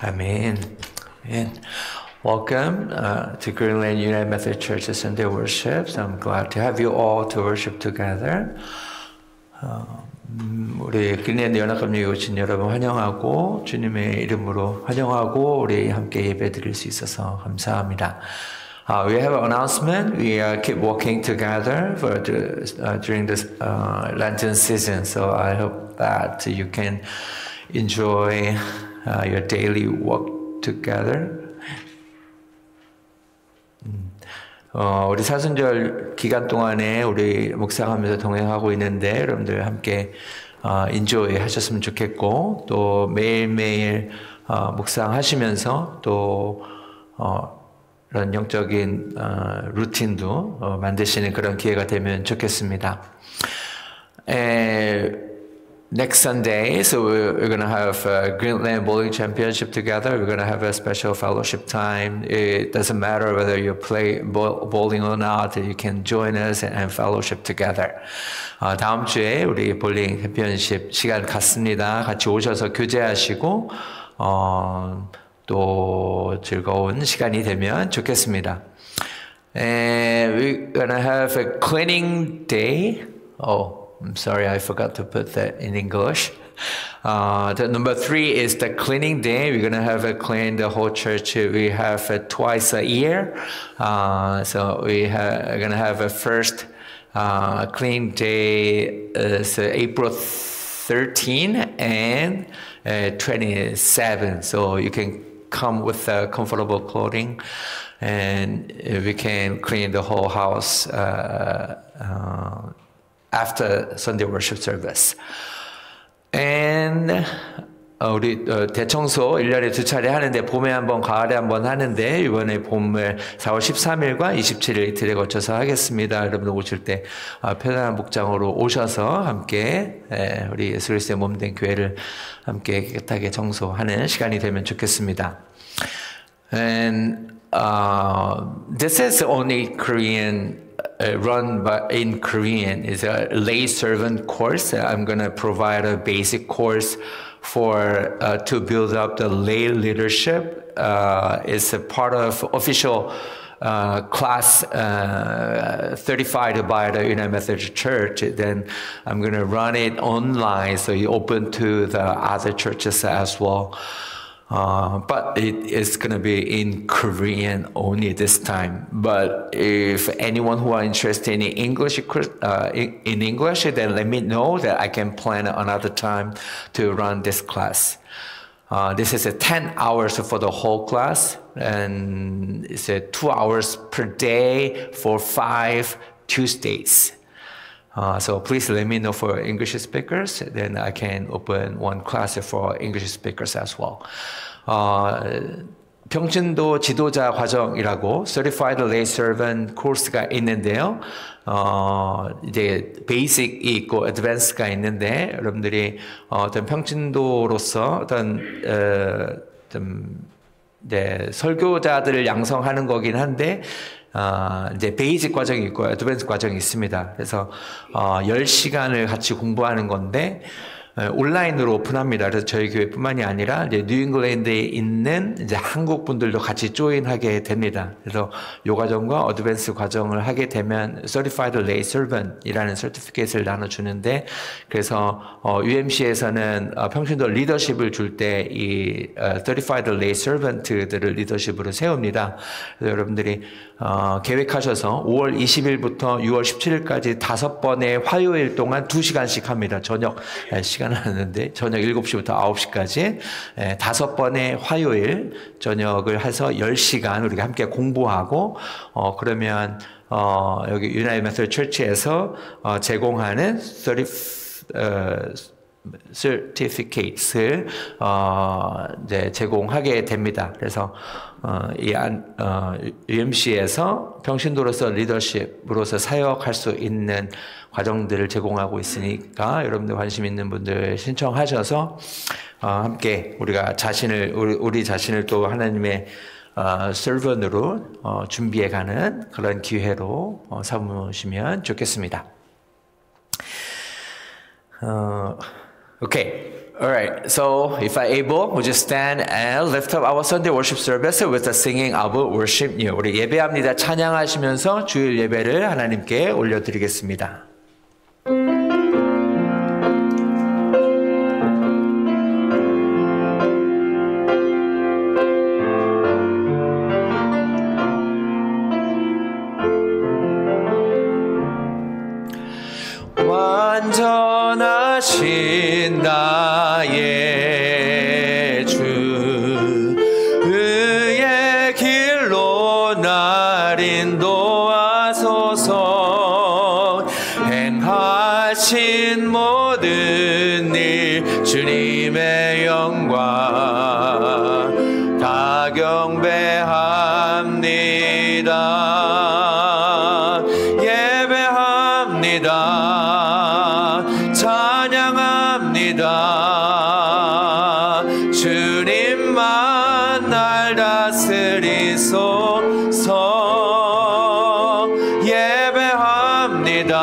Amen. Amen. Welcome to Greenland United Methodist Church Sunday worship. So I'm glad to have you all to worship together. 우리 그린랜드 연합감리에 오신 여러분 환영하고 주님의 이름으로 환영하고 우리 함께 예배드릴 수 있어서 감사합니다. We have an announcement. We keep walking together during this Lenten season. So I hope that you can enjoy your daily walk together. 우리 사순절 기간 동안에 우리 묵상하면서 동행하고 있는데 여러분들 함께 인조이 하셨으면 좋겠고 또 매일매일 묵상하시면서 또 이런 영적인 루틴도 만드시는 그런 기회가 되면 좋겠습니다. Next Sunday, so we're going to have a Greenland Bowling Championship together. We're going to have a special fellowship time. It doesn't matter whether you play bowling or not. You can join us and fellowship together. 다음 주에 우리 볼링 챔피언십 시간 갖습니다. 같이 오셔서 교제하시고 또 즐거운 시간이 되면 좋겠습니다. And we're going to have a cleaning day. I'm sorry, I forgot to put that in English. The number 3 is the cleaning day. We're going to have a clean the whole church. We have twice a year. So we are going to have a first clean day is April 13 and 27. So you can come with comfortable clothing and we can clean the whole house after Sunday worship service. And 우리 대청소 1년에 2차례 하는데 봄에 한번 가을에 한번 하는데 이번에 봄을 4월 13일과 27일 이틀에 거쳐서 하겠습니다. 여러분 오실 때 편안한 목장으로 오셔서 함께 우리 예수 그리스도의 몸된 교회를 함께 깨끗하게 청소하는 시간이 되면 좋겠습니다. And This is only Korean, run by, in Korean. It's a lay servant course. I'm going to provide a basic course for to build up the lay leadership. It's a part of official class certified by the United Methodist Church. Then I'm going to run it online, so you open to the other churches as well. But it is going to be in Korean only this time. But if anyone who are interested in English, in English, then let me know that I can plan another time to run this class. This is 10 hours for the whole class, and it's 2 hours per day for 5 Tuesdays. So please let me know for English speakers, then I can open one class for English speakers as well. 평신도 지도자 과정이라고 Certified Lay Servant 코र्스가 있는데요. 이제 베이직이 있고 어드밴스가 있는데 여러분들이 어떤 평신도로서 어떤 설교자들을 양성하는 거긴 한데 이제 베이직 과정이 있고 어드밴스 과정이 있습니다. 그래서 10시간을 같이 공부하는 건데 온라인으로 오픈합니다. 그래서 저희 교회뿐만이 아니라 이제 뉴잉글랜드에 있는 이제 한국 분들도 같이 조인하게 됩니다. 그래서 요 과정과 어드밴스 과정을 하게 되면 Certified Lay Servant이라는 서티피케이트를 나눠주는데, 그래서 UMC에서는 평신도 리더십을 줄 때 이 Certified Lay Servant들을 리더십으로 세웁니다. 그래서 여러분들이 계획하셔서 5월 20일부터 6월 17일까지 5번의 화요일 동안 2시간씩 합니다. 저녁 시간 하는데 저녁 7시부터 9시까지 5번의 화요일 저녁을 해서 10시간 우리가 함께 공부하고 그러면 여기 유나이티드 메서드 처치에서 제공하는 certificates를 이제 제공하게 됩니다. 그래서 UMC에서 평신도로서 리더십으로서 사역할 수 있는 과정들을 제공하고 있으니까 여러분들 관심 있는 분들 신청하셔서 함께 우리가 우리 자신을 또 하나님의 servant으로 준비해가는 그런 기회로 삼으시면 좋겠습니다. Okay. All right. So, if I'm able, would you stand and lift up our Sunday worship service with the singing of worship new. 우리 예배합니다. 찬양하시면서 주일 예배를 하나님께 올려드리겠습니다. 완전하신 나의 주 의의 길로 날 인도하소서. 행하신 모든 일 주님의 영광 다 경배합니다. 예배합니다. 찬양합니다. 주님만 날 다스리소서. 예배합니다.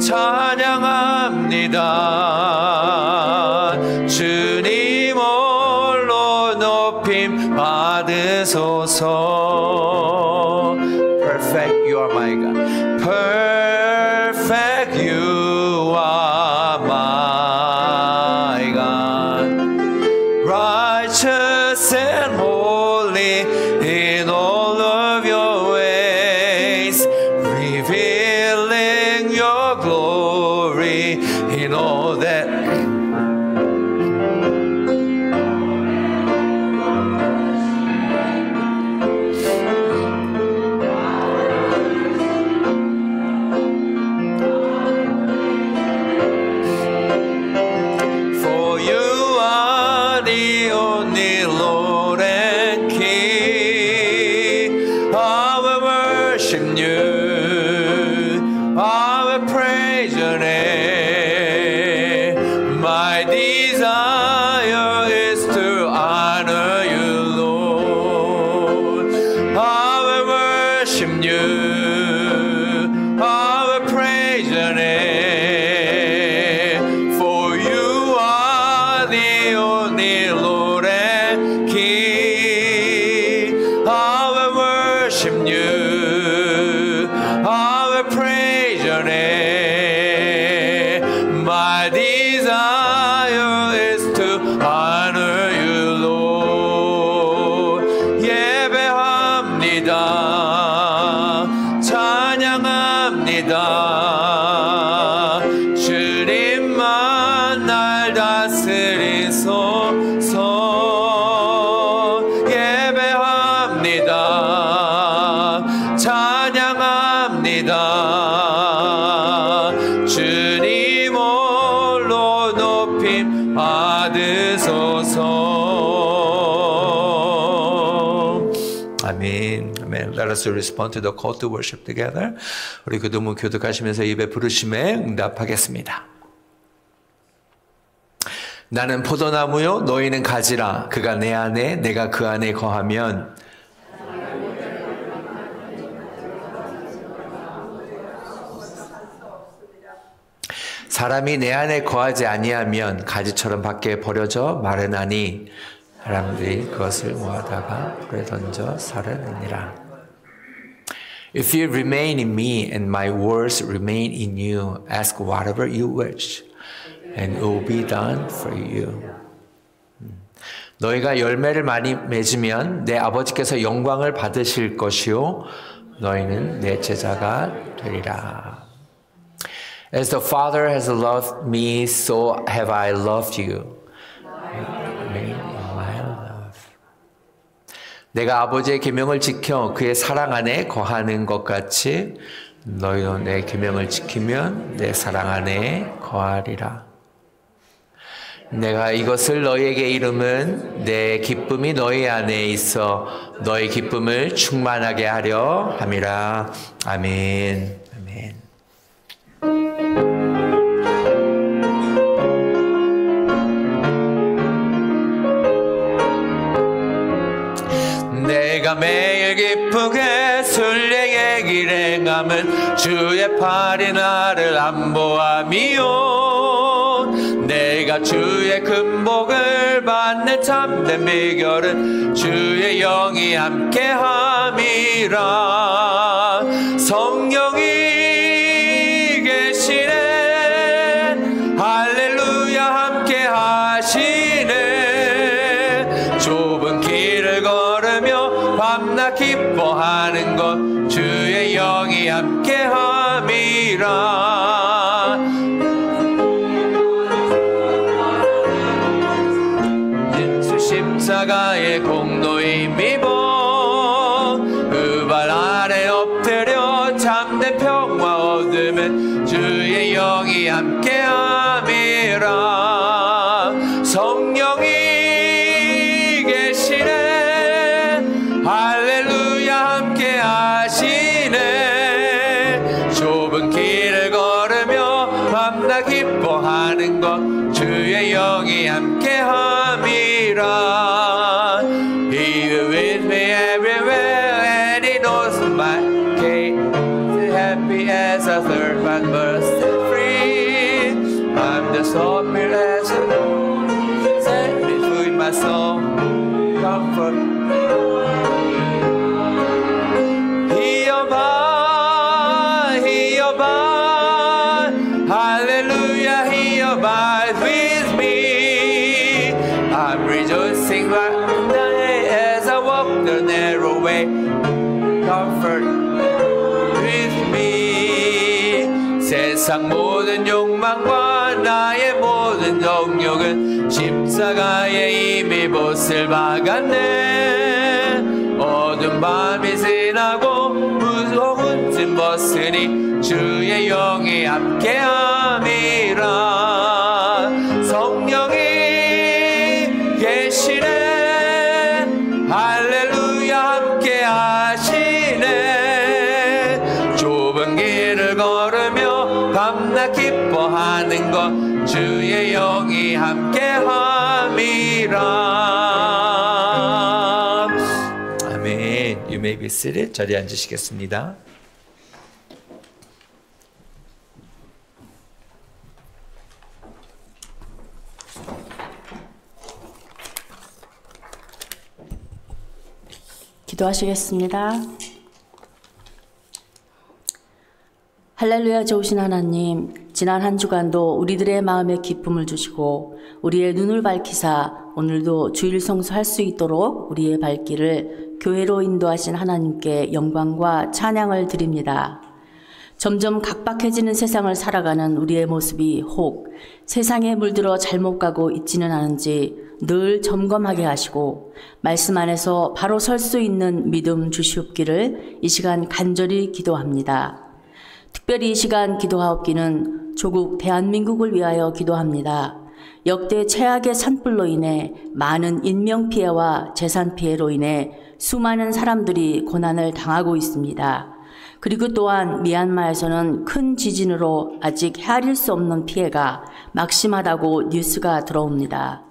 찬양합니다. 주님 홀로 높임 받으소서. Perfect, you are my God. Perfect, you are my God. Righteous and holy in all of your ways, revealing your glory in all that. For you are the only Lord and King. worship you. I will praise your name. For you are the only Lord and King. I will worship you. I will praise your name. My desire is to honor you, Lord. 예배합니다. 찬양합니다. 주님만 날 다스리소서. 예배합니다. 찬양합니다. 주님 홀로 높임 받으소서. 아멘. 아멘. Let us respond to the call to worship together. 우리 그동무 교독하시면서 예배 부르심에 응답하겠습니다. 나는 포도나무요 너희는 가지라. 그가 내 안에 내가 그 안에 거하면 사람이 내 안에 거하지 아니하면 가지처럼 밖에 버려져 마르나니 사람들이 그것을 모아다가 불에 던져 살아내니라. If you remain in me and my words remain in you, ask whatever you wish, and it will be done for you. 너희가 열매를 많이 맺으면 내 아버지께서 영광을 받으실 것이요 너희는 내 제자가 되리라. As the Father has loved me, so have I loved you. Remain in my love. 내가 아버지의 계명을 지켜 그의 사랑 안에 거하는 것 같이 너희도 내 계명을 지키면 내 사랑 안에 거하리라. 내가 이것을 너희에게 이름은 내 기쁨이 너희 안에 있어 너희 기쁨을 충만하게 하려 함이라. 아멘. 아멘. 내가 매일 기쁘게 순례의 길에 감은 주의 팔이 나를 안보함이요. 내가 주의 금복을 받는 참된 비결은 주의 영이 함께함이라. 성령이 계시네. 할렐루야 함께하시네. 좁은 길을 걸으며 밤낮 기뻐하는 것 주의 영이 함께함이라. 예수 십자가의 공로 힘입어 그 발 아래 엎드려 참된 평화 얻으면 주의 영이 함께함이라. 성령이 계시네. 할렐루야 함께하시네. 좁은 길을 걸으며 밤낮 기뻐하는 것 주의 영이 함께함이라. He is with me everywhere and he knows my case. Happy as a third man burst free. I'm the soul as a set me free my soul. Comfort. He abides, hallelujah, he abides with me. I'm rejoicing right now as I walk the narrow way. Comfort with me. 세상 모든 욕망과 나의 모든 정욕은 십자가에 이미 못을 박았네. 어두운 밤이 지나고 무서운 짐 벗으니 주의 영이 함께함이라. 성령이 계시네. 할렐루야 함께하시네. 좁은 길을 걸으며 밤낮 기뻐하는 것 주의 영이 함께함이라. 아멘. You may be seated. 자리에 앉으시겠습니다. 기도하시겠습니다. 할렐루야 좋으신 하나님, 지난 한 주간도 우리들의 마음에 기쁨을 주시고 우리의 눈을 밝히사 오늘도 주일 성수할 수 있도록 우리의 발길을 교회로 인도하신 하나님께 영광과 찬양을 드립니다. 점점 각박해지는 세상을 살아가는 우리의 모습이 혹 세상에 물들어 잘못 가고 있지는 않은지 늘 점검하게 하시고 말씀 안에서 바로 설 수 있는 믿음 주시옵기를 이 시간 간절히 기도합니다. 특별히 이 시간 기도하옵기는 조국 대한민국을 위하여 기도합니다. 역대 최악의 산불로 인해 많은 인명피해와 재산피해로 인해 수많은 사람들이 고난을 당하고 있습니다. 그리고 또한 미얀마에서는 큰 지진으로 아직 헤아릴 수 없는 피해가 막심하다고 뉴스가 들어옵니다.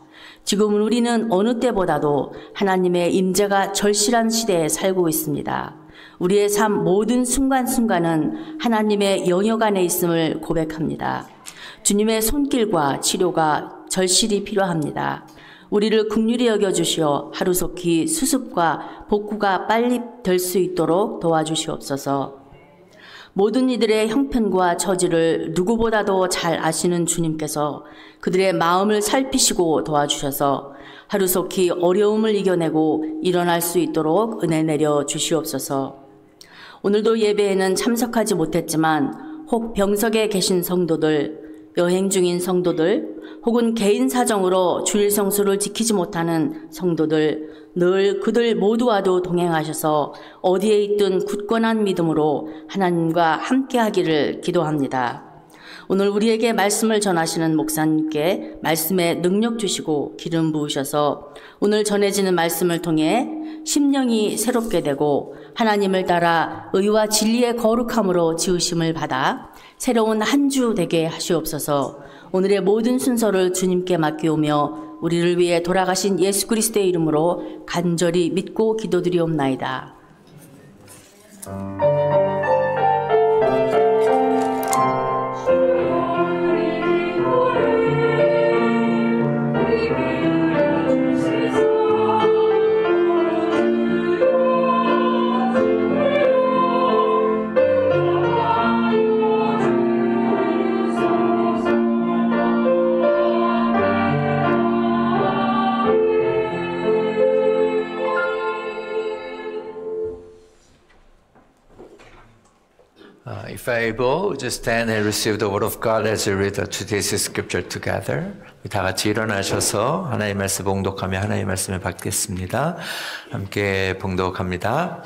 지금 우리는 어느 때보다도 하나님의 임재가 절실한 시대에 살고 있습니다. 우리의 삶 모든 순간순간은 하나님의 영역 안에 있음을 고백합니다. 주님의 손길과 치료가 절실히 필요합니다. 우리를 긍휼히 여겨주시어 하루속히 수습과 복구가 빨리 될 수 있도록 도와주시옵소서. 모든 이들의 형편과 처지를 누구보다도 잘 아시는 주님께서 그들의 마음을 살피시고 도와주셔서 하루속히 어려움을 이겨내고 일어날 수 있도록 은혜 내려 주시옵소서. 오늘도 예배에는 참석하지 못했지만 혹 병석에 계신 성도들, 여행 중인 성도들, 혹은 개인 사정으로 주일 성수를 지키지 못하는 성도들, 늘 그들 모두와도 동행하셔서 어디에 있든 굳건한 믿음으로 하나님과 함께하기를 기도합니다. 오늘 우리에게 말씀을 전하시는 목사님께 말씀에 능력 주시고 기름 부으셔서 오늘 전해지는 말씀을 통해 심령이 새롭게 되고 하나님을 따라 의와 진리의 거룩함으로 지으심을 받아 새로운 한 주 되게 하시옵소서. 오늘의 모든 순서를 주님께 맡기오며 우리를 위해 돌아가신 예수 그리스도의 이름으로 간절히 믿고 기도드리옵나이다. If able, just stand and receive the word of God as we read today's scripture together. 다 같이 일어나셔서 하나님의 말씀 봉독하며 하나님의 말씀을 받겠습니다. 함께 봉독합니다.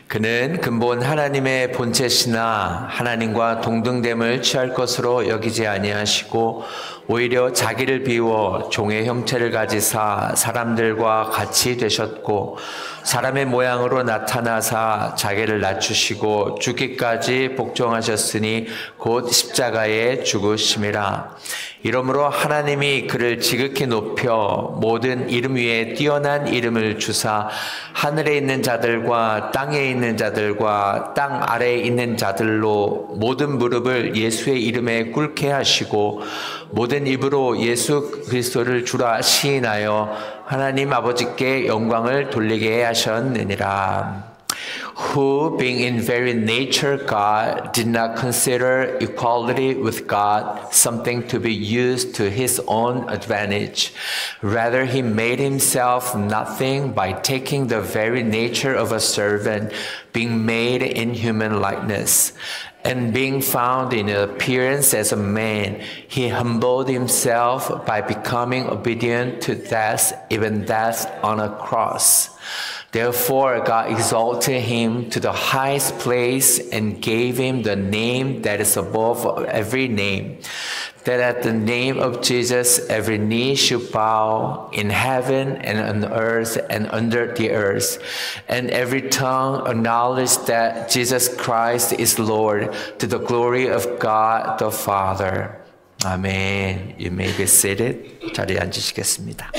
그는 근본 하나님의 본체시나 하나님과 동등됨을 취할 것으로 여기지 아니하시고 오히려 자기를 비워 종의 형체를 가지사 사람들과 같이 되셨고 사람의 모양으로 나타나사 자기를 낮추시고 죽기까지 복종하셨으니 곧 십자가에 죽으심이라. 이러므로 하나님이 그를 지극히 높여 모든 이름 위에 뛰어난 이름을 주사 하늘에 있는 자들과 땅에 있는 자들과 땅 아래에 있는 자들로 모든 무릎을 예수의 이름에 꿇게 하시고 모든 입으로 예수 그리스도를 주라 시인하여 하나님 아버지께 영광을 돌리게 하셨느니라. Who, being in very nature God, did not consider equality with God something to be used to his own advantage. Rather, he made himself nothing by taking the very nature of a servant, being made in human likeness. And being found in appearance as a man, he humbled himself by becoming obedient to death, even death on a cross. Therefore, God exalted him to the highest place and gave him the name that is above every name, that at the name of Jesus every knee should bow in heaven and on earth and under the earth, and every tongue acknowledge that Jesus Christ is Lord, to the glory of God the Father. Amen. You may be seated. 자리에 앉으시겠습니다.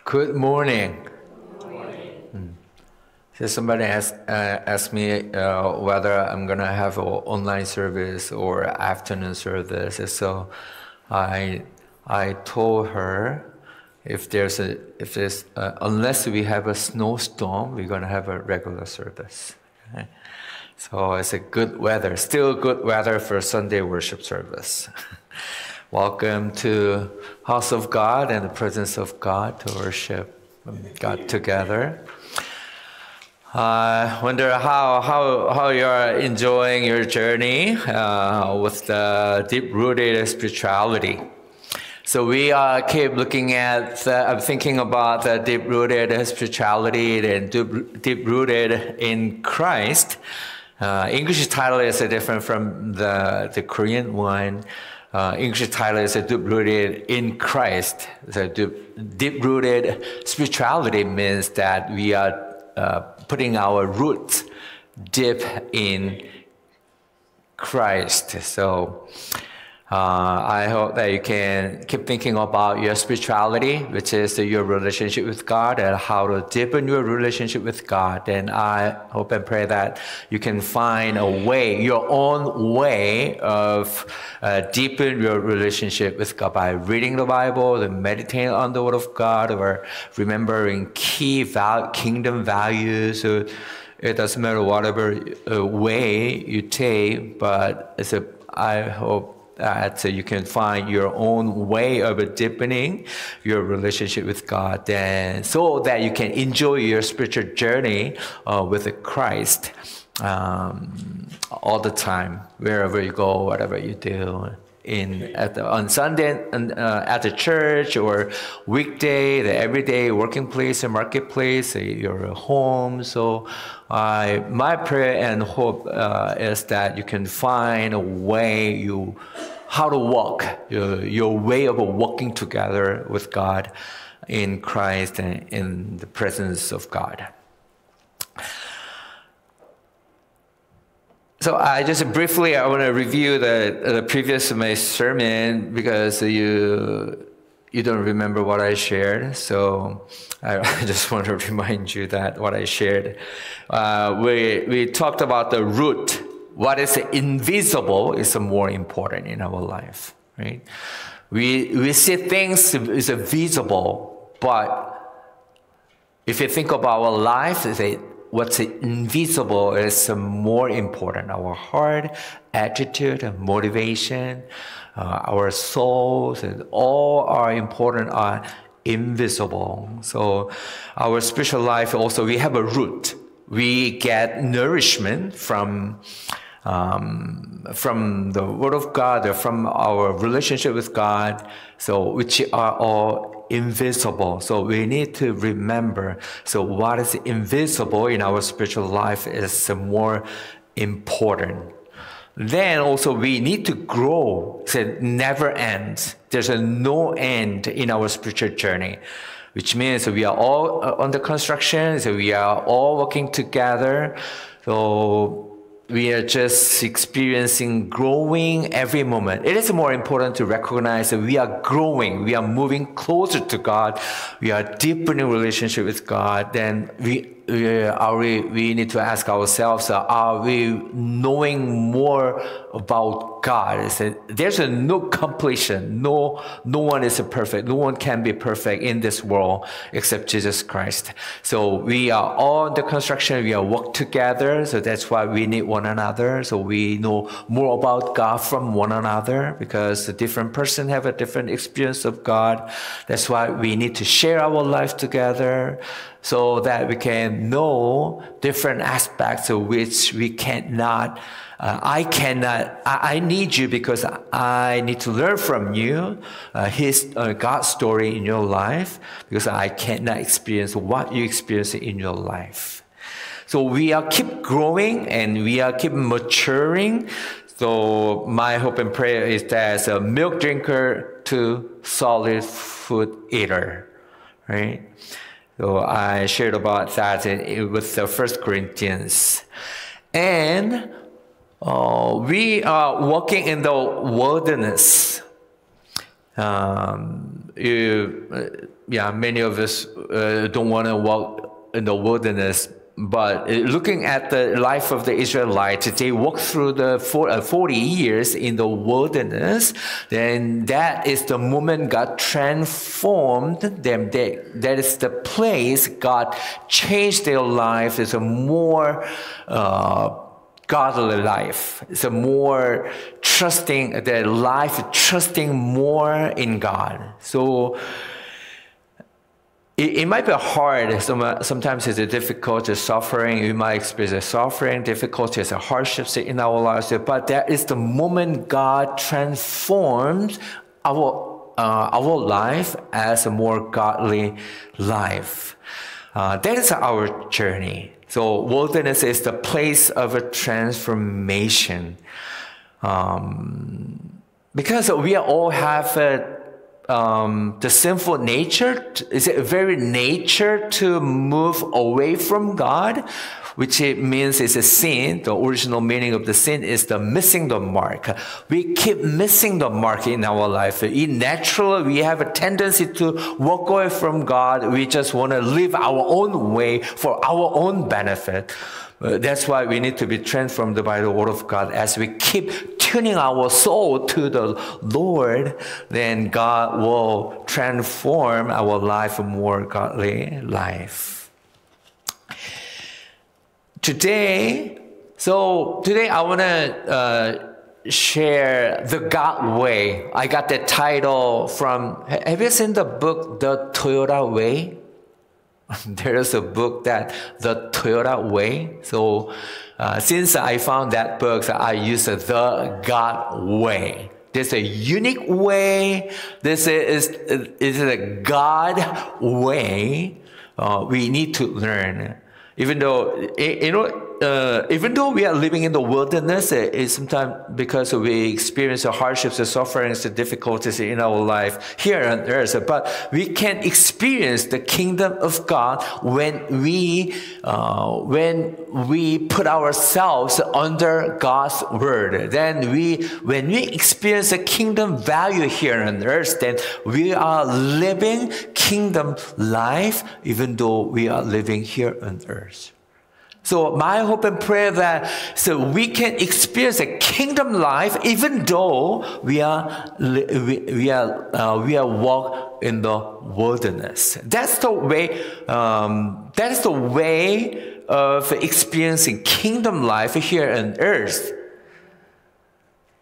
Good morning. So somebody asked me whether I'm gonna have an online service or afternoon service. So I told her if there's unless we have a snowstorm, we're gonna have a regular service. Okay? So it's a good weather, still good weather for Sunday worship service. Welcome to House of God and the presence of God to worship God together. I wonder how you are enjoying your journey with the deep-rooted spirituality. So we keep looking at, I'm thinking about the deep-rooted spirituality and deep-rooted in Christ. English title is different from the Korean one. English title is deep-rooted in Christ. So deep-rooted spirituality means that we are putting our roots deep in Christ. So I hope that you can keep thinking about your spirituality, which is your relationship with God, and how to deepen your relationship with God. And I hope and pray that you can find a way, your own way of deepen your relationship with God by reading the Bible, and meditating on the Word of God, or remembering key kingdom values. So it doesn't matter whatever way you take, but I hope that you can find your own way of deepening your relationship with God, and so that you can enjoy your spiritual journey with Christ all the time, wherever you go, whatever you do. On Sunday at the church, or weekday, the everyday working place and marketplace, your home. So my prayer and hope is that you can find a way how to walk, your way of walking together with God in Christ and in the presence of God. So I want to review the previous my sermon, because you don't remember what I shared. So I just want to remind you that what I shared. We talked about the root. What is invisible is more important in our life, right? We see things as visible, but if you think about our life, what's invisible is more important. Our heart, attitude, motivation, our souls, and all are important, are invisible. So our spiritual life also, we have a root. We get nourishment from the Word of God, or from our relationship with God, so which are all invisible. So we need to remember, so what is invisible in our spiritual life is more important. Then also we need to grow. So it never ends. There's no end in our spiritual journey, which means we are all under construction. So we are all working together. So we are just experiencing growing every moment. It is more important to recognize that we are growing, we are moving closer to God, we are deepening relationship with God. Then we need to ask ourselves, are we knowing more about God? There's no completion. No one is perfect. No one can be perfect in this world except Jesus Christ. So we are all in the construction. We are work together. So that's why we need one another. So we know more about God from one another, because a different person have a different experience of God. That's why we need to share our life together, so that we can know different aspects of which we cannot. I need you, because I need to learn from you God's story in your life, because I cannot experience what you experience in your life. So we are keep growing and we are keep maturing. So my hope and prayer is that as a milk drinker to solid food eater, right? So I shared about that with the 1 Corinthians. And we are walking in the wilderness. Many of us don't want to walk in the wilderness but looking at the life of the Israelites, they walked through the 40 years in the wilderness. Then that is the moment God transformed them. That is the place God changed their life. It's a more godly life. It's a more trusting, their life trusting more in God. So it might be hard. Sometimes it's a difficult, suffering. We might experience suffering, difficulties, hardships in our lives. But that is the moment God transforms our life as a more godly life. That is our journey. So wilderness is the place of a transformation. Because we all have the sinful nature, is a very nature to move away from God, which it means is a sin. The original meaning of the sin is the missing the mark. We keep missing the mark in our life. Naturally, we have a tendency to walk away from God. We just want to live our own way for our own benefit. That's why we need to be transformed by the Word of God. As we keep tuning our soul to the Lord, then God will transform our life a more godly life. Today I want to share the God way. I got that title from, have you seen the book, The Toyota Way? There's a book that The Toyota Way. So since I found that book, I use the God way. There's a unique way. This is a God way we need to learn. Even though we are living in the wilderness, it's sometimes because we experience the hardships, the sufferings, the difficulties in our life here on earth. But we can experience the kingdom of God when we put ourselves under God's word. Then when we experience the kingdom value here on earth, then we are living kingdom life, even though we are living here on earth. So my hope and prayer that so we can experience a kingdom life even though we are walk in the wilderness. That's the way. That's the way of experiencing kingdom life here on earth.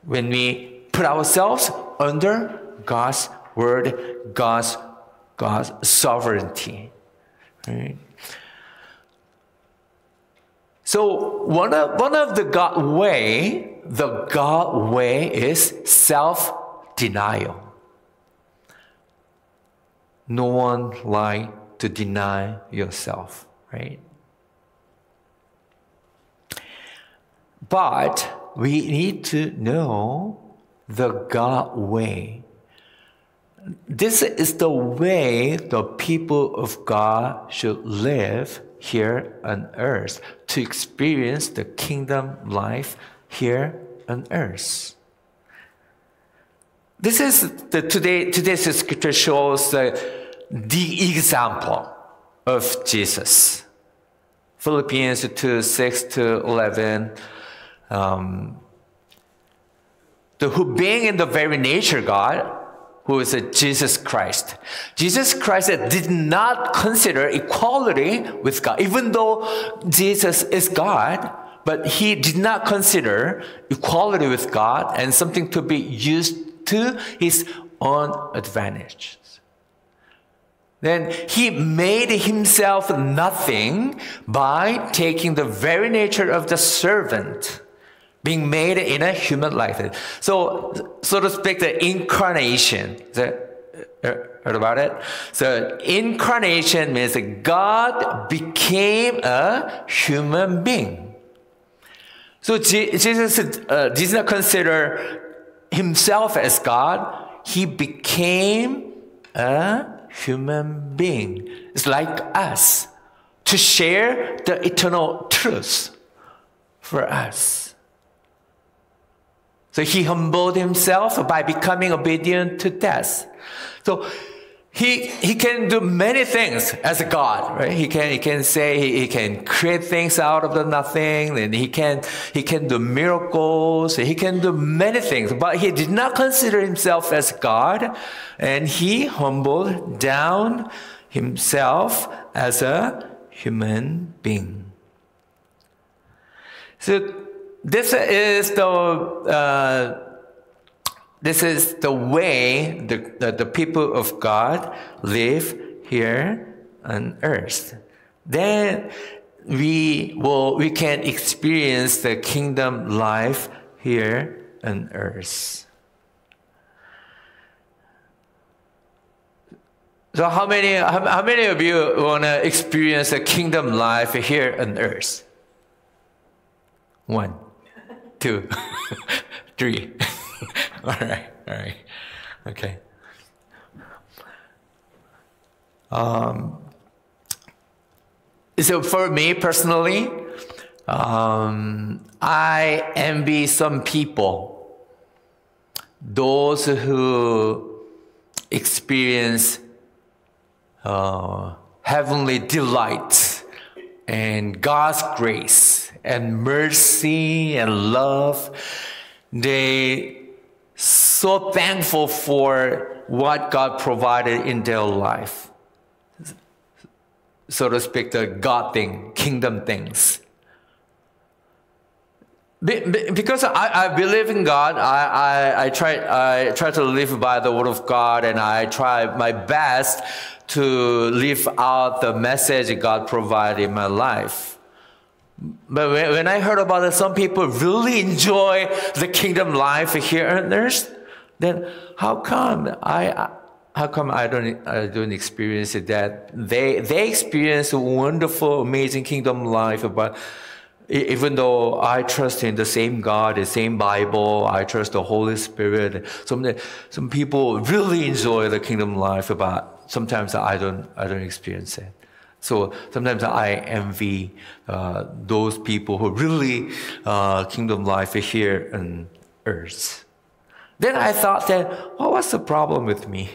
When we put ourselves under God's word, God's sovereignty, right? So one of the God way is self-denial. No one like to deny yourself, right? But we need to know the God way. This is the way the people of God should live here on earth, to experience the kingdom life here on earth. This is today's scripture shows the example of Jesus. Philippians 2:6-11. Who being in the very nature God, who is Jesus Christ. Jesus Christ did not consider equality with God, even though Jesus is God, but he did not consider equality with God and something to be used to his own advantage. Then he made himself nothing by taking the very nature of the servant, being made in a human likeness. So to speak, the incarnation. Heard about it? So incarnation means that God became a human being. So Jesus did not consider himself as God. He became a human being. It's like us, to share the eternal truth for us. So he humbled himself by becoming obedient to death. So he can do many things as a God, right? He can say he can create things out of the nothing, and he can do miracles, he can do many things, but he did not consider himself as God, and he humbled down himself as a human being. So this is the way the people of God live here on earth. Then we can experience the kingdom life here on earth. So how many of you want to experience the kingdom life here on earth? 1, 2, 3. All right. Okay. So for me personally, I envy some people, those who experience heavenly delight and God's grace and mercy and love. They so thankful for what God provided in their life. So to speak, the God thing, kingdom things. Because I believe in God, I try to live by the word of God, and I try my best to live out the message God provided in my life. But when I heard about it, some people really enjoy the kingdom life here on earth, then how come I don't experience it? That they experience a wonderful, amazing kingdom life, but even though I trust in the same God, the same Bible, I trust the Holy Spirit. Some people really enjoy the kingdom life, but sometimes I don't experience it. So sometimes I envy those people who really kingdom life here on earth. Then I thought that, what's the problem with me?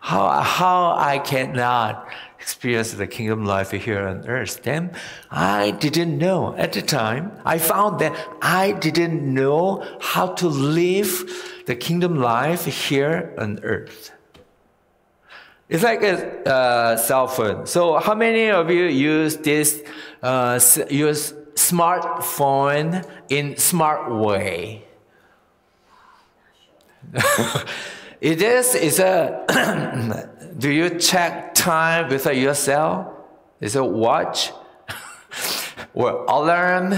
How I cannot experience the kingdom life here on earth? Then I didn't know at the time. I found that I didn't know how to live the kingdom life here on earth. It's like a cell phone. So how many of you use this use smartphone in smart way? It is a do you check time with your cell? Is it watch or alarm?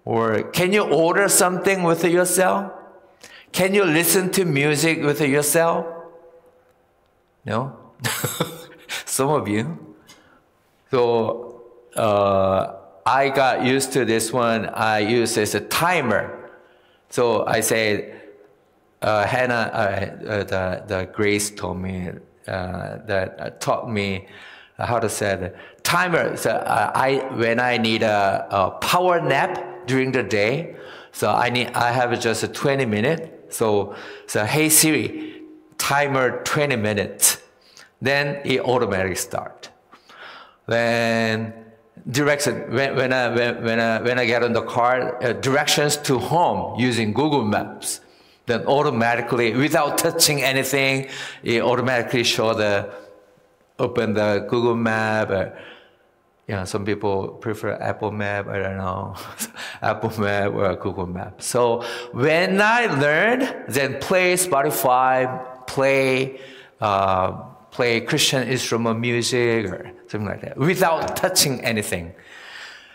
Or can you order something with your cell? Can you listen to music with your cell? No? Some of you. So I got used to this one. I use it as a timer. So I say, Hannah, the Grace told me that taught me how to set a timer. So when I need a power nap during the day, so I have just a 20 minutes. So hey Siri, timer 20 minutes. Then it automatically start. Then direction when I get on the car, directions to home using Google Maps. Then automatically, without touching anything, it automatically open the Google Map. Some people prefer Apple Map. I don't know, Apple Map or Google Map. So when I learned, then play Spotify, play Christian instrument music or something like that, without touching anything.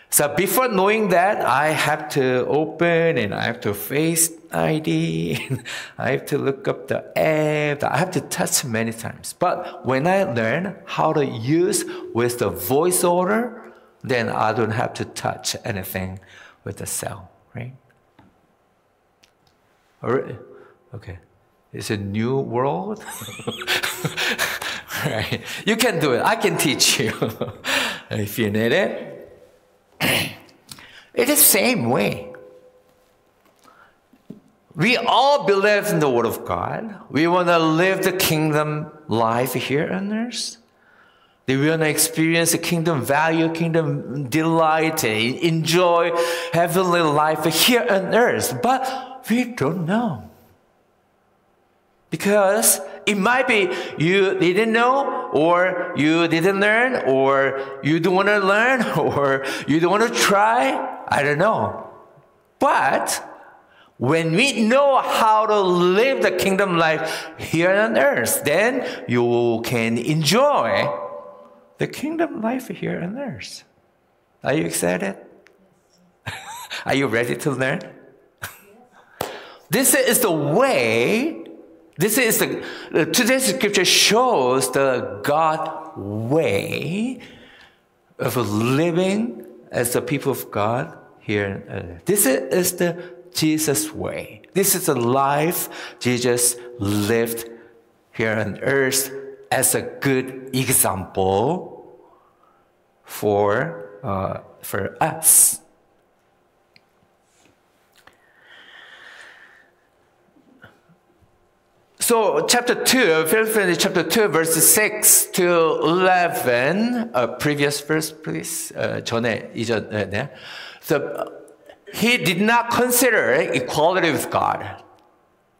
So before knowing that, I have to open and I have to Face ID, and I have to look up the app, I have to touch many times. But when I learn how to use with the voice order, then I don't have to touch anything with the cell, right? Alright, okay. It's a new world. Right. You can do it. I can teach you if you need it. It is the same way. We all believe in the Word of God. We want to live the kingdom life here on earth. We want to experience the kingdom value, kingdom delight, and enjoy heavenly life here on earth. But we don't know. Because it might be you didn't know, or you didn't learn, or you don't want to learn, or you don't want to try. I don't know. But when we know how to live the kingdom life here on earth, then you can enjoy the kingdom life here on earth. Are you excited? Are you ready to learn? This is the way. Today's scripture shows the God way of living as the people of God here on earth. This is the Jesus way. This is the life Jesus lived here on earth as a good example for us. So chapter 2, Philippians chapter 2, verses 6 to 11, previous verse, please. 이전에. So he did not consider equality with God,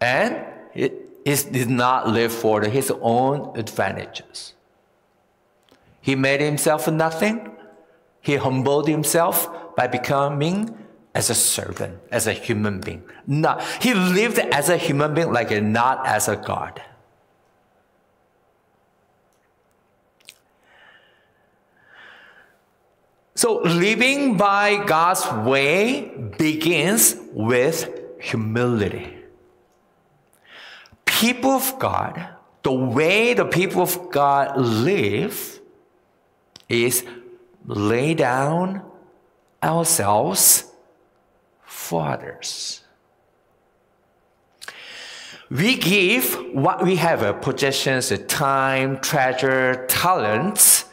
and he did not live for his own advantages. He made himself nothing. He humbled himself by becoming as a servant, as a human being. He lived as a human being, not as a God. So living by God's way begins with humility. People of God, the way the people of God live is lay down ourselves for others. We give what we have, possessions, time, treasure, talents,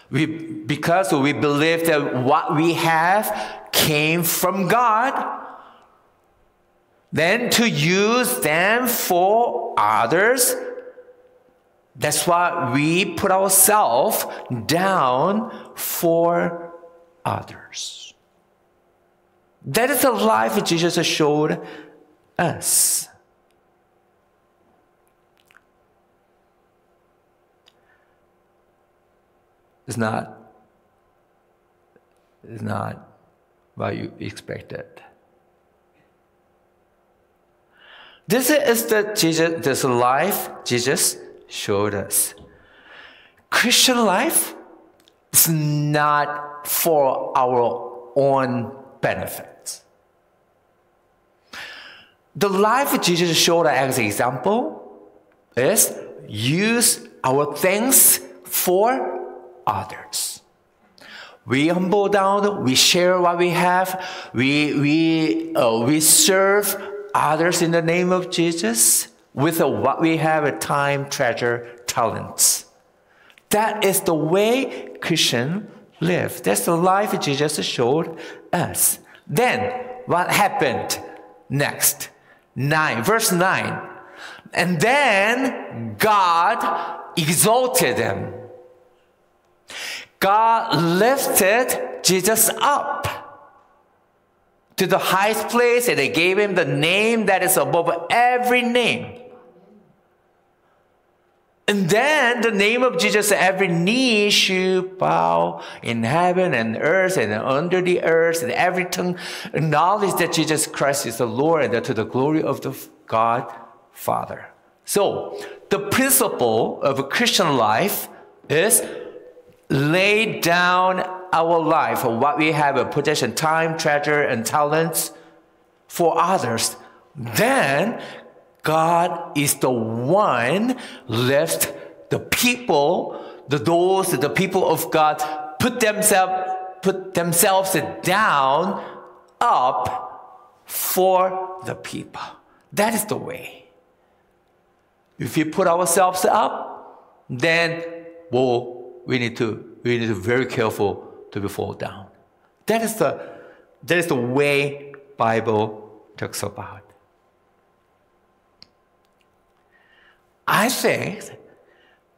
because we believe that what we have came from God, then to use them for others. That's why we put ourselves down for others. That is the life Jesus showed us. It's not what you expected. This is this life Jesus showed us. Christian life is not for our own benefits. The life Jesus showed as an example is use our things for others. We humble down, we share what we have, we serve others in the name of Jesus with what we have, time, treasure, talents. That is the way Christians live. That's the life Jesus showed us. Then, what happened next? Verse 9. And then God exalted them. God lifted Jesus up to the highest place, and they gave him the name that is above every name. And then the name of Jesus, every knee should bow in heaven and earth and under the earth, and every tongue acknowledge that Jesus Christ is the Lord, and that to the glory of the God Father. So the principle of a Christian life is lay down our life, what we have, a possession, time, treasure, and talents for others. Then God is the one lift the people, the people of God put themselves down, up for the people. That is the way. If we put ourselves up, then we need to be very careful to be fall down. That is the way Bible talks about. I think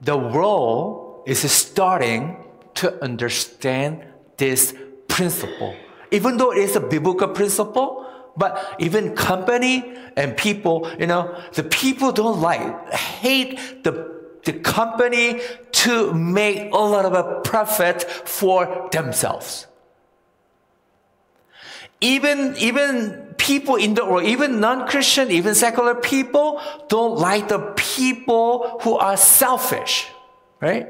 the world is starting to understand this principle. Even though it is a biblical principle, but even company and people, the people don't hate the company to make a lot of a profit for themselves. Even people in the world, even non-Christian, even secular people, don't like the people who are selfish, right?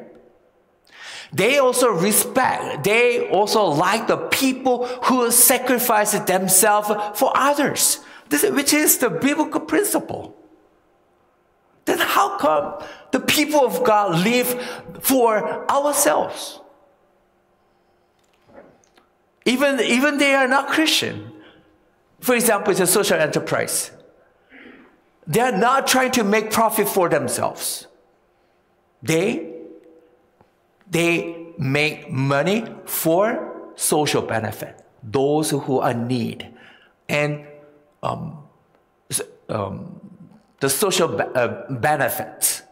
They also they also like the people who sacrifice themselves for others, which is the biblical principle. Then how come the people of God live for ourselves? Even they are not Christian. For example, it's a social enterprise. They are not trying to make profit for themselves. They make money for social benefit, those who are in need, and the social benefits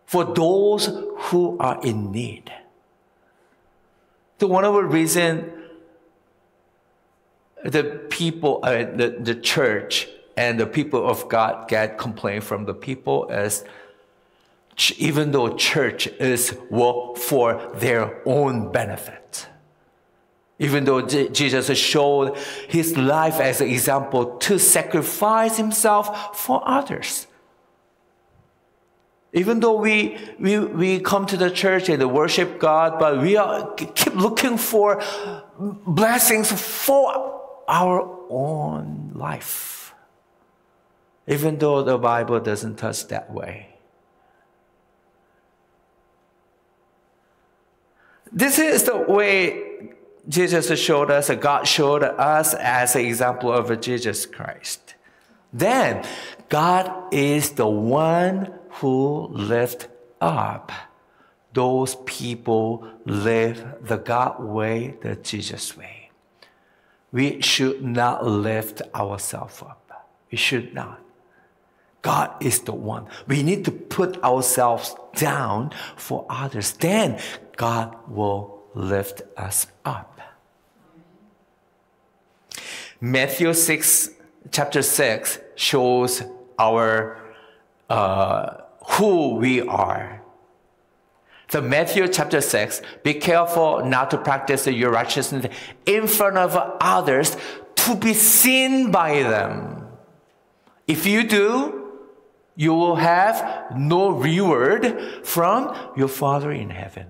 for those who are in need. So one of the reasons the people, the church and the people of God get complaint from the people is, even though church is work for their own benefit. Even though Jesus showed his life as an example to sacrifice himself for others. Even though we come to the church and worship God, but we keep looking for blessings for our own life. Even though the Bible doesn't touch that way. This is the way Jesus showed us, God showed us as an example of Jesus Christ. Then, God is the one who lifts up those people live the God way, the Jesus way. We should not lift ourselves up. We should not. God is the one. We need to put ourselves down for others. Then God will lift us up. Matthew chapter 6 shows our who we are. So Matthew chapter 6, be careful not to practice your righteousness in front of others to be seen by them. If you do, you will have no reward from your Father in heaven.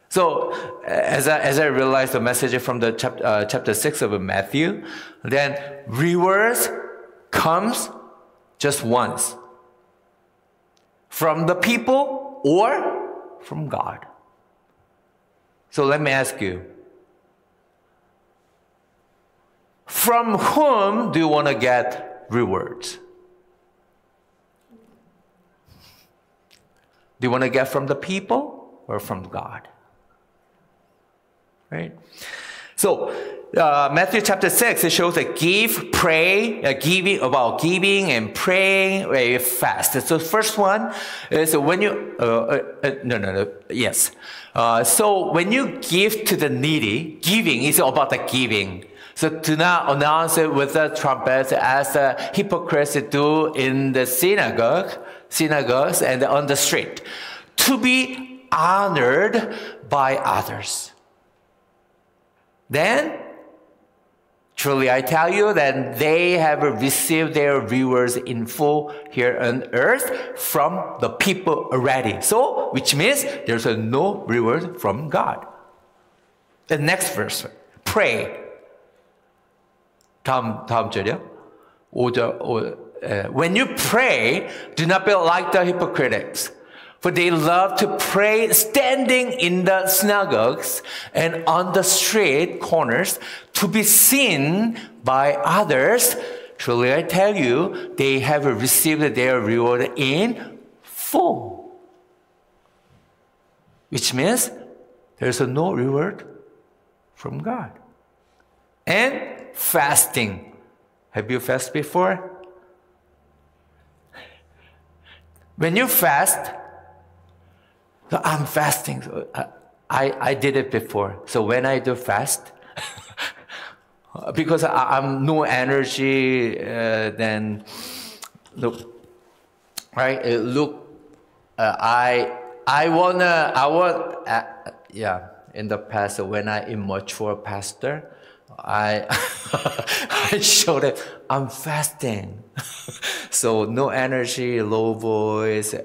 So as I realized the message from the chapter 6 of Matthew, then rewards comes just once. From the people or from God. So let me ask you, from whom do you want to get rewards? Do you want to get from the people or from God? Right? So, Matthew chapter 6, it shows that giving and praying very fast. So the first one is when you, yes. So when you give to the needy, giving is about the giving. So do not announce it with the trumpets as the hypocrites do in the synagogues and on the street, to be honored by others. Then, truly I tell you that they have received their rewards in full here on earth from the people already. So, which means there's no reward from God. The next verse, pray. 다음 절이요. 5절. When you pray, do not be like the hypocrites. For they love to pray standing in the synagogues and on the street corners to be seen by others. Truly I tell you, they have received their reward in full. Which means there's no reward from God. And fasting. Have you fasted before? When you fast, so I'm fasting. So I did it before. So when I do fast, because I'm no energy, then look, right? In the past when I immature pastor, I I showed it. I'm fasting, so no energy, low voice,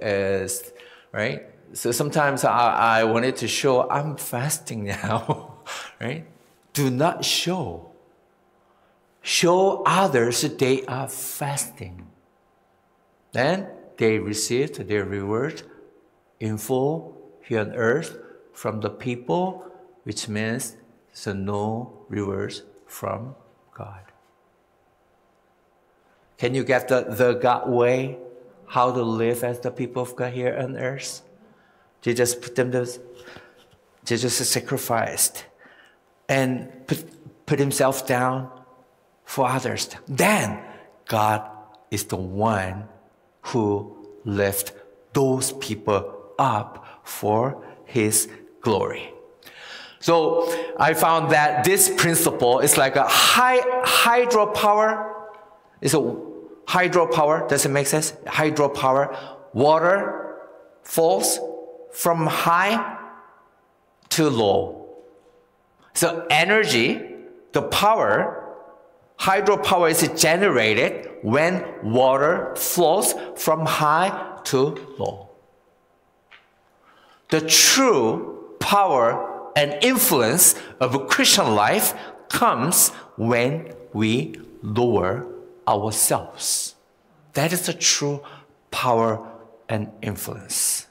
right? So sometimes I wanted to show I'm fasting now, right? Do not show. Show others they are fasting. Then they received their reward in full here on earth from the people, which means so no rewards from God. Can you get the God way? How to live as the people of God here on earth? Jesus sacrificed and put himself down for others. Then God is the one who lift those people up for his glory. So I found that this principle is like a hydropower. It's a hydropower. Does it make sense? Hydropower. Water falls from high to low. So energy, the power, hydropower is generated when water flows from high to low. The true power and influence of a Christian life comes when we lower ourselves. That is the true power and influence.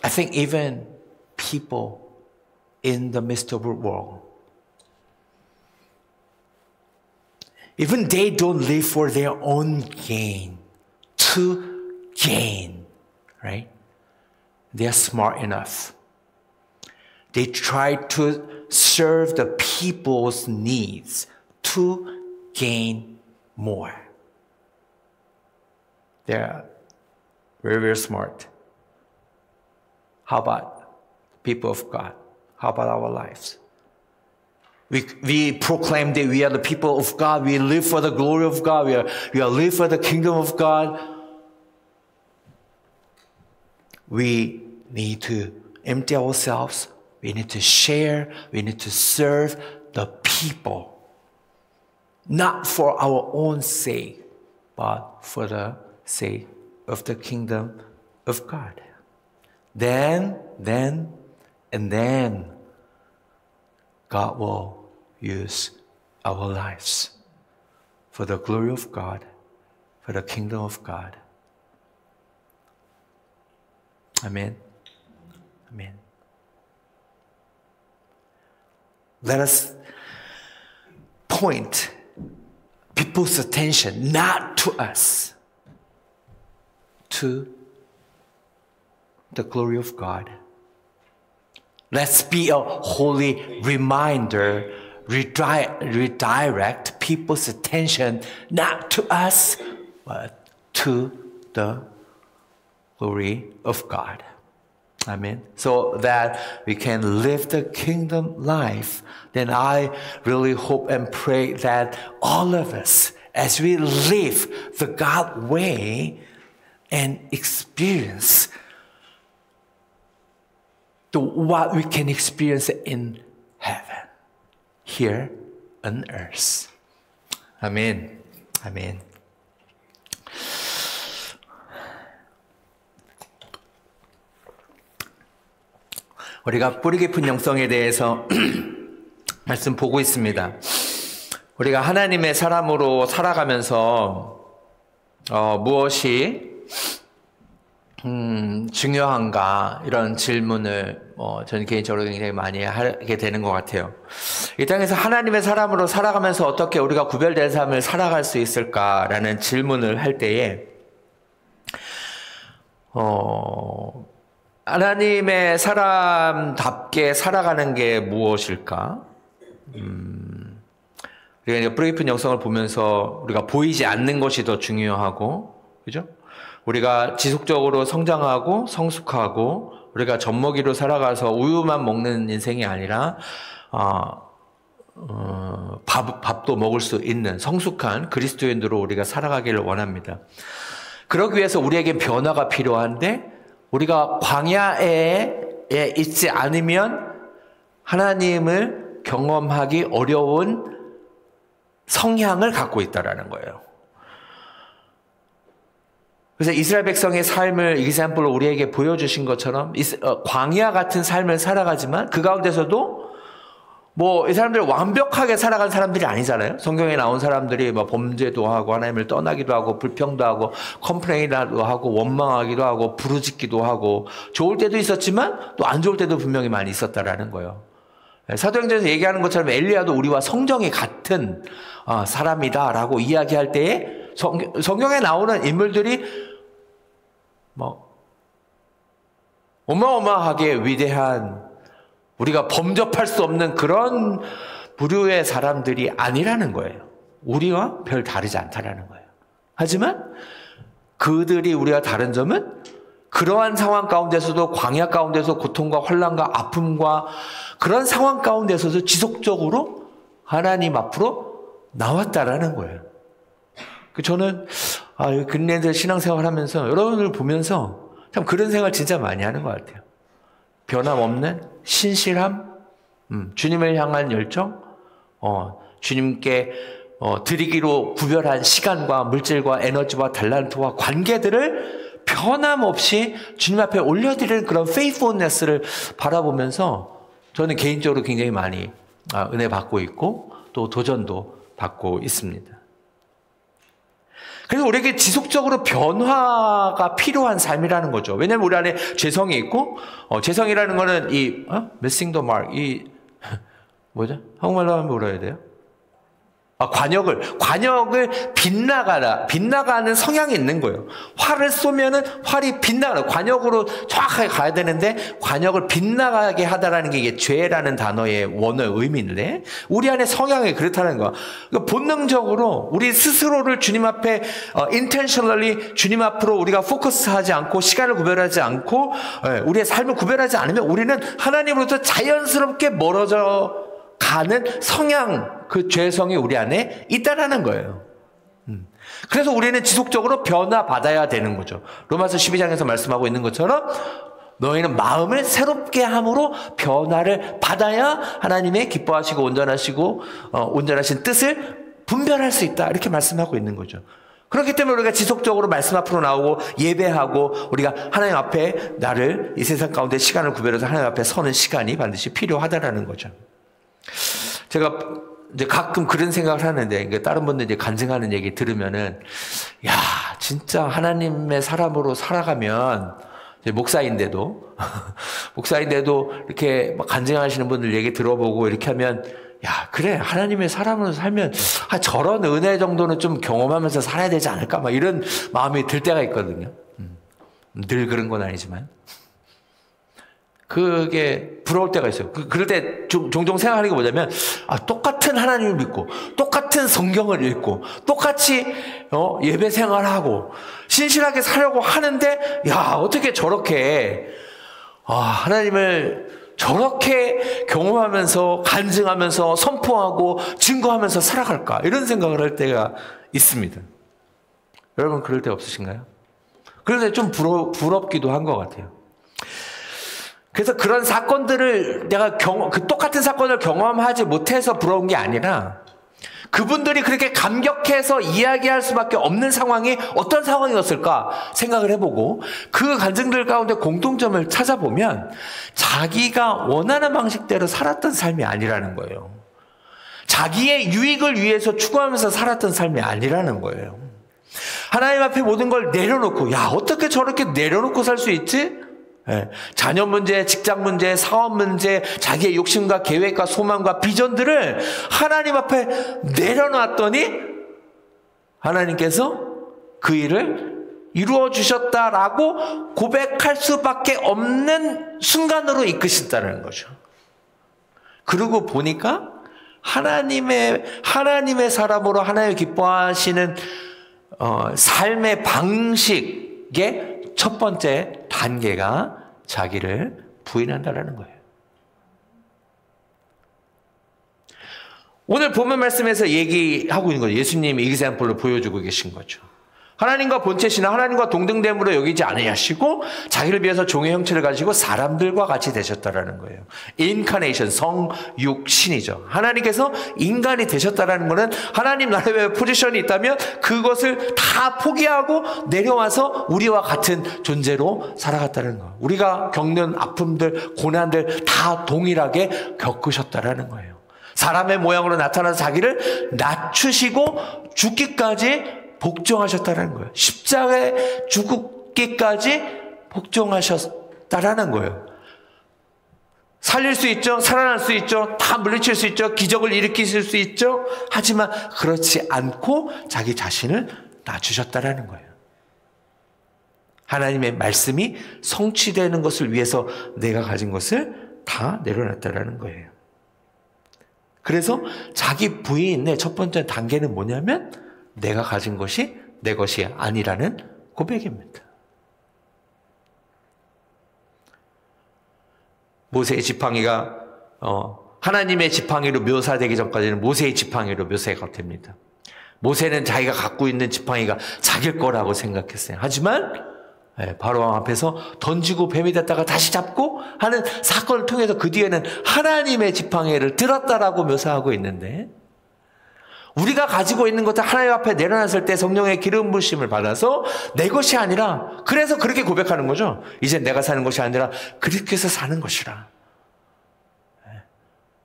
I think even people in the midst of the world, even they don't live for their own gain, to gain, right? They are smart enough. They try to serve the people's needs to gain more. They are very, very smart. How about people of God? How about our lives? We proclaim that we are the people of God. We live for the glory of God. We are live for the kingdom of God. We need to empty ourselves. We need to share. We need to serve the people. Not for our own sake, but for the sake of the kingdom of God. Then God will use our lives for the glory of God, for the kingdom of God. Amen. Amen. Let us point people's attention not to us, to the glory of God. Let's be a holy reminder, redirect people's attention not to us, but to the glory of God. Amen. So that we can live the kingdom life. Then I really hope and pray that all of us, as we live the God way and experience what we can experience in heaven, here on earth. Amen. Amen. 우리가 뿌리 깊은 영성에 대해서 말씀 보고 있습니다. 우리가 하나님의 사람으로 살아가면서 무엇이 중요한가 이런 질문을 저는 개인적으로 굉장히 많이 하게 되는 것 같아요. 이 땅에서 하나님의 사람으로 살아가면서 어떻게 우리가 구별된 삶을 살아갈 수 있을까라는 질문을 할 때에 하나님의 사람답게 살아가는 게 무엇일까? 우리가 브레이픈 영성을 보면서 우리가 보이지 않는 것이 더 중요하고, 그죠? 우리가 지속적으로 성장하고 성숙하고 우리가 젖먹이로 살아가서 우유만 먹는 인생이 아니라 밥도 먹을 수 있는 성숙한 그리스도인으로 우리가 살아가기를 원합니다. 그러기 위해서 우리에게 변화가 필요한데 우리가 광야에 있지 않으면 하나님을 경험하기 어려운 성향을 갖고 있다라는 거예요. 그래서 이스라엘 백성의 삶을 example로 우리에게 보여주신 것처럼 광야 같은 삶을 살아가지만 그 가운데서도 뭐 이 사람들 완벽하게 살아간 사람들이 아니잖아요. 성경에 나온 사람들이 뭐 범죄도 하고 하나님을 떠나기도 하고 불평도 하고 컴플레인도 하고 원망하기도 하고 부르짖기도 하고 좋을 때도 있었지만 또 안 좋을 때도 분명히 많이 있었다라는 거예요. 사도행전에서 얘기하는 것처럼 엘리야도 우리와 성정이 같은 사람이다라고 이야기할 때에 성경에 나오는 인물들이 뭐 어마어마하게 위대한 우리가 범접할 수 없는 그런 부류의 사람들이 아니라는 거예요. 우리와 별 다르지 않다라는 거예요. 하지만 그들이 우리와 다른 점은 그러한 상황 가운데서도 광야 가운데서 고통과 환난과 아픔과 그런 상황 가운데서도 지속적으로 하나님 앞으로 나왔다라는 거예요. 저는 근래들 신앙생활 하면서 여러분을 보면서 참 그런 생활 진짜 많이 하는 것 같아요. 변함없는 신실함, 주님을 향한 열정, 주님께 드리기로 구별한 시간과 물질과 에너지와 달란트와 관계들을 변함없이 주님 앞에 올려드리는 그런 faithfulness를 바라보면서 저는 개인적으로 굉장히 많이 은혜 받고 있고 또 도전도 받고 있습니다. 그래서 우리에게 지속적으로 변화가 필요한 삶이라는 거죠. 왜냐하면 우리 안에 죄성이 있고, 죄성이라는 거는 missing the mark, 뭐죠? 한국말로 하면 뭐라 해야 돼요? 관역을 빗나가는 성향이 있는 거예요. 활을 쏘면은 활이 빗나가는, 관역으로 정확하게 가야 되는데, 관역을 빗나가게 하다라는 게 이게 죄라는 단어의 원어의 의미인데, 우리 안에 성향이 그렇다는 거야. 그러니까 본능적으로 우리 스스로를 주님 앞에, intentionally 주님 앞으로 우리가 포커스하지 않고, 시간을 구별하지 않고, 우리의 삶을 구별하지 않으면 우리는 하나님으로부터 자연스럽게 멀어져 가는 성향, 그 죄성이 우리 안에 있다라는 거예요. 그래서 우리는 지속적으로 변화받아야 되는 거죠. 로마서 12장에서 말씀하고 있는 것처럼 너희는 마음을 새롭게 함으로 변화를 받아야 하나님의 기뻐하시고 온전하신 뜻을 분별할 수 있다. 이렇게 말씀하고 있는 거죠. 그렇기 때문에 우리가 지속적으로 말씀 앞으로 나오고 예배하고 우리가 하나님 앞에 나를 이 세상 가운데 시간을 구별해서 하나님 앞에 서는 시간이 반드시 필요하다라는 거죠. 제가 이제 가끔 그런 생각을 하는데, 다른 분들 이제 간증하는 얘기 들으면은, 야, 진짜 하나님의 사람으로 살아가면, 목사인데도 이렇게 막 간증하시는 분들 얘기 들어보고 이렇게 하면, 야, 그래, 하나님의 사람으로 살면, 저런 은혜 정도는 좀 경험하면서 살아야 되지 않을까? 막 이런 마음이 들 때가 있거든요. 늘 그런 건 아니지만. 그게 부러울 때가 있어요. 그럴 때 종종 생각하는 게 뭐냐면, 똑같은 하나님을 믿고, 똑같은 성경을 읽고, 똑같이, 예배 생활하고, 신실하게 살려고 하는데, 야, 어떻게 저렇게, 하나님을 저렇게 경험하면서, 간증하면서, 선포하고, 증거하면서 살아갈까? 이런 생각을 할 때가 있습니다. 여러분, 그럴 때 없으신가요? 그럴 때 좀 부럽기도 한 것 같아요. 그래서 그런 사건들을 내가 그 똑같은 사건을 경험하지 못해서 부러운 게 아니라 그분들이 그렇게 감격해서 이야기할 수밖에 없는 상황이 어떤 상황이었을까 생각을 해보고 그 간증들 가운데 공통점을 찾아보면 자기가 원하는 방식대로 살았던 삶이 아니라는 거예요. 자기의 유익을 위해서 추구하면서 살았던 삶이 아니라는 거예요. 하나님 앞에 모든 걸 내려놓고, 야, 어떻게 저렇게 내려놓고 살 수 있지? 자녀 문제, 직장 문제, 사업 문제, 자기의 욕심과 계획과 소망과 비전들을 하나님 앞에 내려놨더니 하나님께서 그 일을 이루어 주셨다라고 고백할 수밖에 없는 순간으로 이끄신다는 거죠. 그러고 보니까 하나님의 사람으로 하나님을 기뻐하시는 삶의 방식의 첫 번째 단계가 자기를 부인한다라는 거예요. 오늘 본문 말씀에서 얘기하고 있는 거예요. 예수님이 example로 보여주고 계신 거죠. 하나님과 본체시나 하나님과 동등됨으로 여기지 않으시고 자기를 비해서 종의 형체를 가지고 사람들과 같이 되셨다라는 거예요. 인카네이션, 성육신이죠. 하나님께서 인간이 되셨다라는 것은 하나님 나라의 포지션이 있다면 그것을 다 포기하고 내려와서 우리와 같은 존재로 살아갔다는 거예요. 우리가 겪는 아픔들, 고난들 다 동일하게 겪으셨다라는 거예요. 사람의 모양으로 나타나서 자기를 낮추시고 죽기까지 복종하셨다는 거예요. 십자가에 죽기까지 복종하셨다라는 거예요. 살릴 수 있죠. 살아날 수 있죠. 다 물리칠 수 있죠. 기적을 일으키실 수 있죠. 하지만 그렇지 않고 자기 자신을 낮추셨다는 거예요. 하나님의 말씀이 성취되는 것을 위해서 내가 가진 것을 다 내려놨다는 거예요. 그래서 자기 부인의 첫 번째 단계는 뭐냐면 내가 가진 것이 내 것이 아니라는 고백입니다. 모세의 지팡이가 하나님의 지팡이로 묘사되기 전까지는 모세의 지팡이로 묘사가 됩니다. 모세는 자기가 갖고 있는 지팡이가 자기 거라고 생각했어요. 하지만 바로왕 앞에서 던지고 뱀이 됐다가 다시 잡고 하는 사건을 통해서 그 뒤에는 하나님의 지팡이를 들었다라고 묘사하고 있는데, 우리가 가지고 있는 것을 하나님 앞에 내려놨을 때 성령의 기름 부으심을 받아서 내 것이 아니라, 그래서 그렇게 고백하는 거죠. 이제 내가 사는 것이 아니라 그리스도께서 사는 것이라.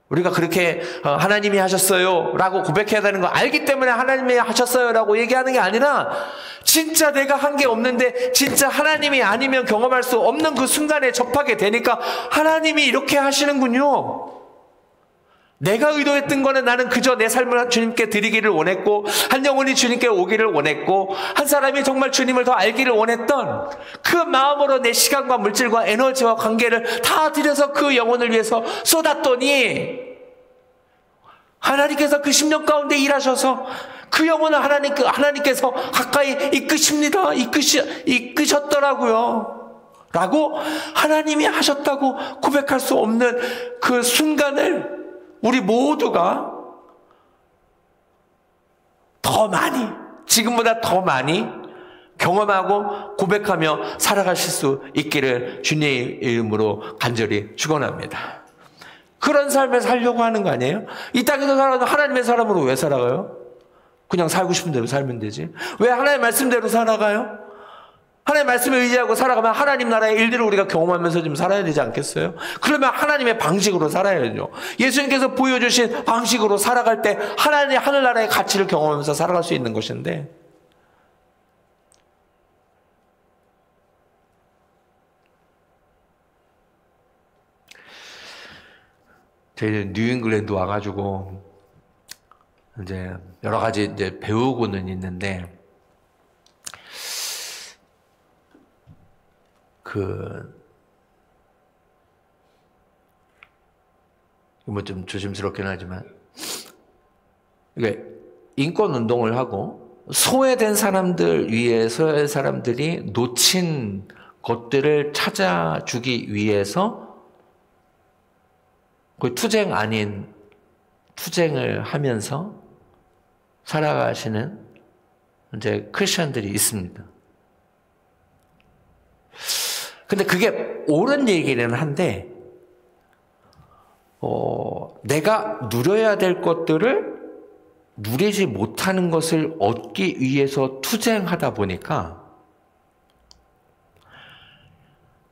우리가 그렇게 하나님이 하셨어요 라고 고백해야 되는 거 알기 때문에 하나님이 하셨어요 라고 얘기하는 게 아니라, 진짜 내가 한 게 없는데 진짜 하나님이 아니면 경험할 수 없는 그 순간에 접하게 되니까 하나님이 이렇게 하시는군요. 내가 의도했던 거는 나는 그저 내 삶을 주님께 드리기를 원했고, 한 영혼이 주님께 오기를 원했고, 한 사람이 정말 주님을 더 알기를 원했던 그 마음으로 내 시간과 물질과 에너지와 관계를 다 들여서 그 영혼을 위해서 쏟았더니, 하나님께서 그 10년 가운데 일하셔서 그 영혼을 하나님께서 가까이 이끄셨더라고요. 라고 하나님이 하셨다고 고백할 수 없는 그 순간을 우리 모두가 더 많이, 지금보다 더 많이 경험하고 고백하며 살아가실 수 있기를 주님의 이름으로 간절히 축원합니다. 그런 삶을 살려고 하는 거 아니에요? 이 땅에서 살아도 하나님의 사람으로 왜 살아가요? 그냥 살고 싶은 대로 살면 되지. 왜 하나님의 말씀대로 살아가요? 하나님의 말씀을 의지하고 살아가면 하나님 나라의 일들을 우리가 경험하면서 좀 살아야 되지 않겠어요? 그러면 하나님의 방식으로 살아야죠. 예수님께서 보여주신 방식으로 살아갈 때 하나님의 하늘나라의 가치를 경험하면서 살아갈 수 있는 것인데, 저희는 뉴잉글랜드 와가지고 이제 여러 가지 이제 배우고는 있는데, 뭐 좀 조심스럽긴 하지만, 이게 인권 운동을 하고 소외된 사람들 위해서 사람들이 놓친 것들을 찾아주기 위해서 거의 투쟁 아닌 투쟁을 하면서 살아가시는 이제 크리스천들이 있습니다. 근데 그게 옳은 얘기는 한데, 내가 누려야 될 것들을 누리지 못하는 것을 얻기 위해서 투쟁하다 보니까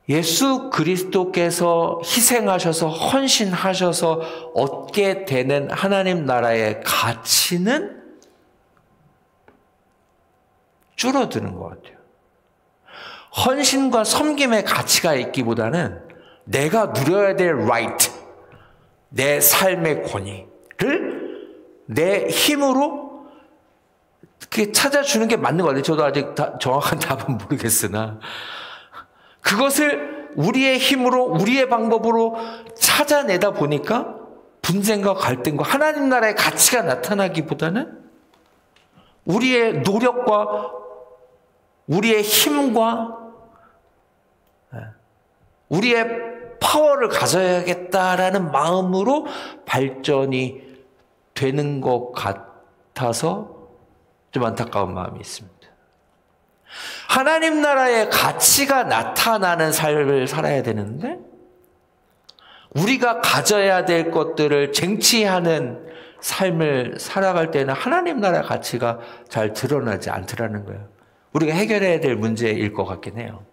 예수 그리스도께서 희생하셔서 헌신하셔서 얻게 되는 하나님 나라의 가치는 줄어드는 것 같아요. 헌신과 섬김의 가치가 있기보다는 내가 누려야 될 right, 내 삶의 권위를 내 힘으로 그게 찾아주는 게 맞는 것 같아요. 저도 아직 정확한 답은 모르겠으나 그것을 우리의 힘으로 우리의 방법으로 찾아내다 보니까 분쟁과 갈등과 하나님 나라의 가치가 나타나기보다는 우리의 노력과 우리의 힘과 우리의 파워를 가져야겠다라는 마음으로 발전이 되는 것 같아서 좀 안타까운 마음이 있습니다. 하나님 나라의 가치가 나타나는 삶을 살아야 되는데 우리가 가져야 될 것들을 쟁취하는 삶을 살아갈 때는 하나님 나라의 가치가 잘 드러나지 않더라는 거예요. 우리가 해결해야 될 문제일 것 같긴 해요.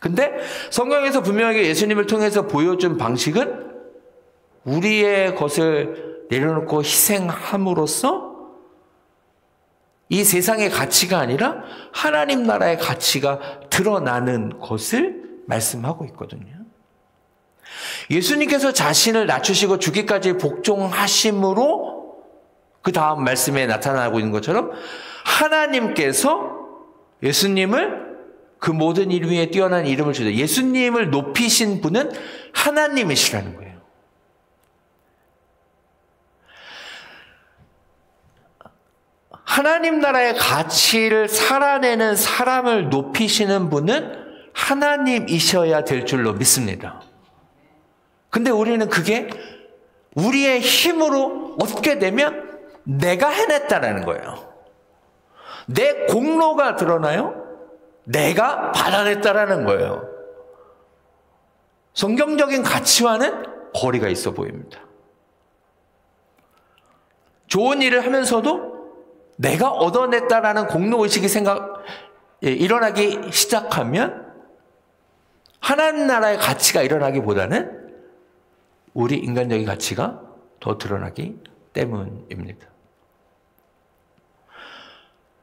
근데 성경에서 분명하게 예수님을 통해서 보여준 방식은 우리의 것을 내려놓고 희생함으로써 이 세상의 가치가 아니라 하나님 나라의 가치가 드러나는 것을 말씀하고 있거든요. 예수님께서 자신을 낮추시고 죽기까지 복종하심으로 그 다음 말씀에 나타나고 있는 것처럼 하나님께서 예수님을 그 모든 이름 위에 뛰어난 이름을 주셔서 예수님을 높이신 분은 하나님이시라는 거예요. 하나님 나라의 가치를 살아내는 사람을 높이시는 분은 하나님이셔야 될 줄로 믿습니다. 근데 우리는 그게 우리의 힘으로 얻게 되면 내가 해냈다는 거예요. 내 공로가 드러나요? 내가 받아냈다라는 거예요. 성경적인 가치와는 거리가 있어 보입니다. 좋은 일을 하면서도 내가 얻어냈다라는 공로의식이 일어나기 시작하면 하나님 나라의 가치가 일어나기보다는 우리 인간적인 가치가 더 드러나기 때문입니다.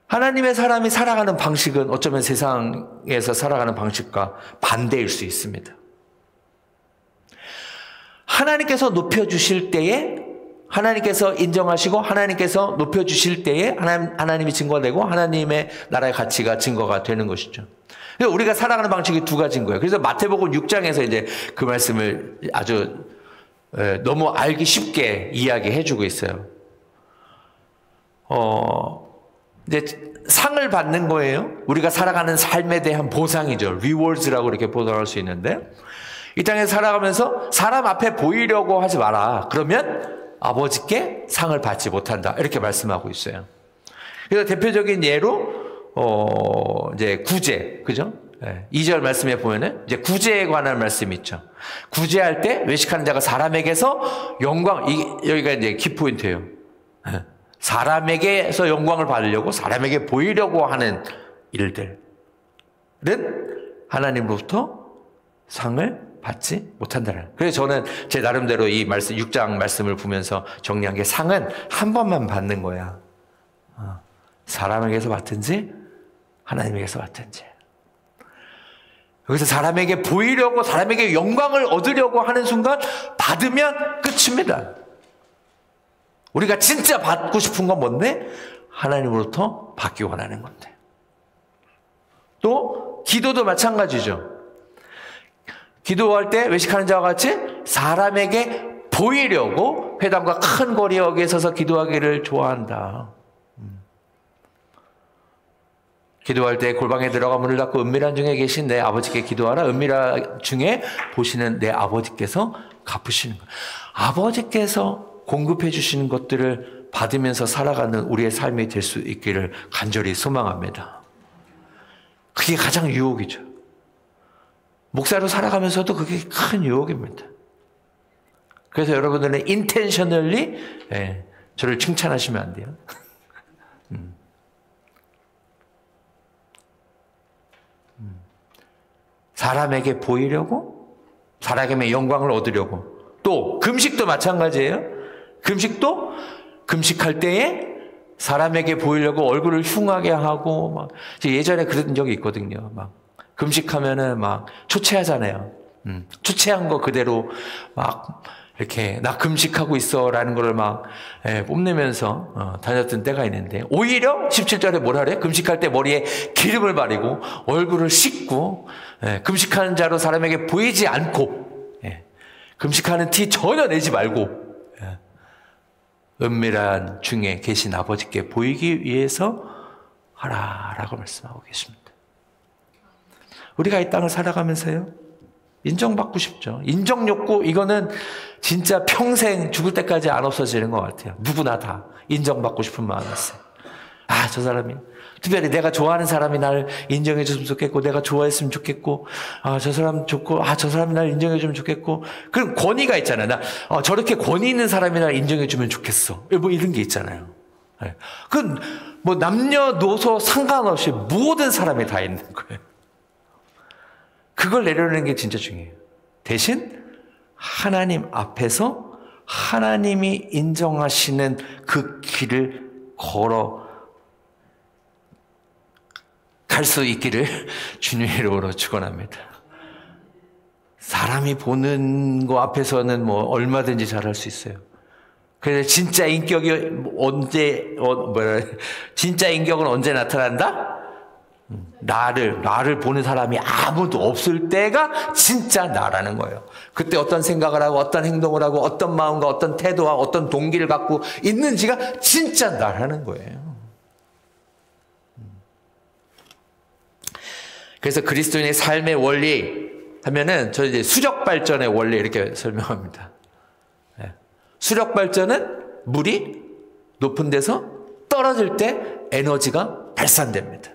하나님의 사람이 살아가는 방식은 어쩌면 세상에서 살아가는 방식과 반대일 수 있습니다. 하나님께서 높여주실 때에 하나님께서 인정하시고 하나님께서 높여주실 때에 하나님이 증거되고 하나님의 나라의 가치가 증거가 되는 것이죠. 우리가 살아가는 방식이 두 가지인 거예요. 그래서 마태복음 6장에서 이제 그 말씀을 아주 너무 알기 쉽게 이야기해 주고 있어요. 이제 상을 받는 거예요. 우리가 살아가는 삶에 대한 보상이죠. 리워드라고 이렇게 보상할 수 있는데 이 땅에 살아가면서 사람 앞에 보이려고 하지 마라. 그러면 아버지께 상을 받지 못한다. 이렇게 말씀하고 있어요. 그래서 대표적인 예로 이제 구제, 그죠? 2절 말씀에 보면은 이제 구제에 관한 말씀이 있죠. 구제할 때 외식하는 자가 사람에게서 영광, 여기가 이제 키포인트예요. 사람에게서 영광을 받으려고 사람에게 보이려고 하는 일들은 하나님으로부터 상을 받지 못한다는. 그래서 저는 제 나름대로 이 말씀 6장 말씀을 보면서 정리한 게 상은 한 번만 받는 거야. 사람에게서 받든지 하나님에게서 받든지. 여기서 사람에게 보이려고 사람에게 영광을 얻으려고 하는 순간 받으면 끝입니다. 우리가 진짜 받고 싶은 건 뭔데? 하나님으로부터 받기 원하는 건데. 또 기도도 마찬가지죠. 기도할 때 외식하는 자와 같이 사람에게 보이려고 회당과 큰 거리에 여기에 서서 기도하기를 좋아한다. 기도할 때 골방에 들어가 문을 닫고 은밀한 중에 계신 내 아버지께 기도하라. 은밀한 중에 보시는 내 아버지께서 갚으시는 것. 아버지께서 공급해 주시는 것들을 받으면서 살아가는 우리의 삶이 될 수 있기를 간절히 소망합니다. 그게 가장 유혹이죠. 목사로 살아가면서도 그게 큰 유혹입니다. 그래서 여러분들은 intentionally 저를 칭찬하시면 안 돼요. 사람에게 보이려고, 사람에게 영광을 얻으려고. 또 금식도 마찬가지예요. 금식도 금식할 때에 사람에게 보이려고 얼굴을 흉하게 하고 막 예전에 그런 적이 있거든요. 막 금식하면은 막 초췌하잖아요. 초췌한 거 그대로 막 이렇게 나 금식하고 있어 라는 거를 막 뽐내면서 다녔던 때가 있는데, 오히려 17절에 뭐라 그래? 금식할 때 머리에 기름을 바르고 얼굴을 씻고 금식하는 자로 사람에게 보이지 않고 금식하는 티 전혀 내지 말고 은밀한 중에 계신 아버지께 보이기 위해서 하라라고 말씀하고 계십니다. 우리가 이 땅을 살아가면서요, 인정받고 싶죠. 인정 욕구, 이거는 진짜 평생 죽을 때까지 안 없어지는 것 같아요. 누구나 다 인정받고 싶은 마음이 있어요. 아, 저 사람이, 특별히 내가 좋아하는 사람이 나를 인정해 줬으면 좋겠고, 내가 좋아했으면 좋겠고, 아, 저 사람 좋고, 아, 저 사람이 나를 인정해 주면 좋겠고. 그럼 권위가 있잖아요. 저렇게 권위 있는 사람이 나를 인정해 주면 좋겠어. 뭐 이런 게 있잖아요. 그건 뭐 남녀노소 상관없이 모든 사람이 다 있는 거예요. 그걸 내려놓는 게 진짜 중요해요. 대신 하나님 앞에서 하나님이 인정하시는 그 길을 걸어 갈 수 있기를 주님의 이름으로 축원합니다. 사람이 보는 거 앞에서는 뭐 얼마든지 잘할 수 있어요. 그래서 진짜 인격이 진짜 인격은 언제 나타난다? 나를 보는 사람이 아무도 없을 때가 진짜 나라는 거예요. 그때 어떤 생각을 하고 어떤 행동을 하고 어떤 마음과 어떤 태도와 어떤 동기를 갖고 있는지가 진짜 나라는 거예요. 그래서 그리스도인의 삶의 원리 하면은 저 이제 수력 발전의 원리 이렇게 설명합니다. 수력 발전은 물이 높은 데서 떨어질 때 에너지가 발산됩니다.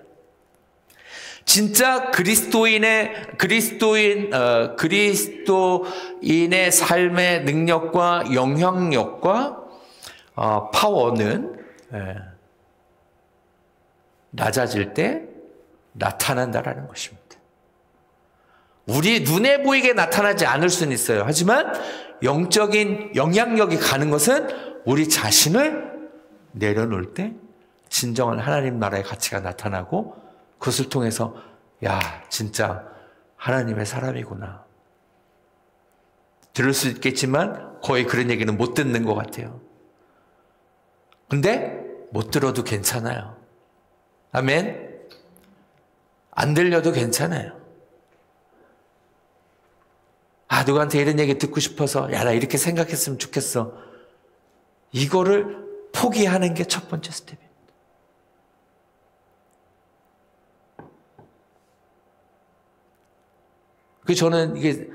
진짜 그리스도인의 삶의 능력과 영향력과 파워는 낮아질 때 나타난다라는 것입니다. 우리 눈에 보이게 나타나지 않을 수는 있어요. 하지만 영적인 영향력이 가는 것은 우리 자신을 내려놓을 때 진정한 하나님 나라의 가치가 나타나고, 그것을 통해서 야, 진짜 하나님의 사람이구나. 들을 수 있겠지만 거의 그런 얘기는 못 듣는 것 같아요. 근데 못 들어도 괜찮아요. 아멘. 안 들려도 괜찮아요. 아, 누구한테 이런 얘기 듣고 싶어서, 야, 나 이렇게 생각했으면 좋겠어. 이거를 포기하는 게 첫 번째 스텝이에요. 저는 이게,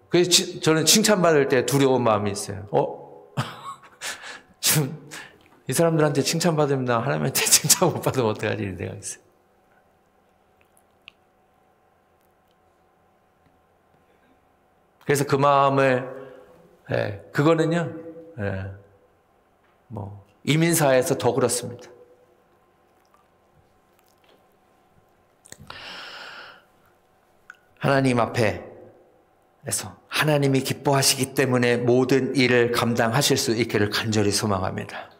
그래서 저는 칭찬받을 때 두려운 마음이 있어요. 지금 이 사람들한테 칭찬받으면 나 하나님한테 칭찬 못 받으면 어떡하지? 이런 생각이 있어요. 그래서 그 마음을, 그거는요, 이민사회에서 더 그렇습니다. 하나님 앞에서 하나님이 기뻐하시기 때문에 모든 일을 감당하실 수 있기를 간절히 소망합니다.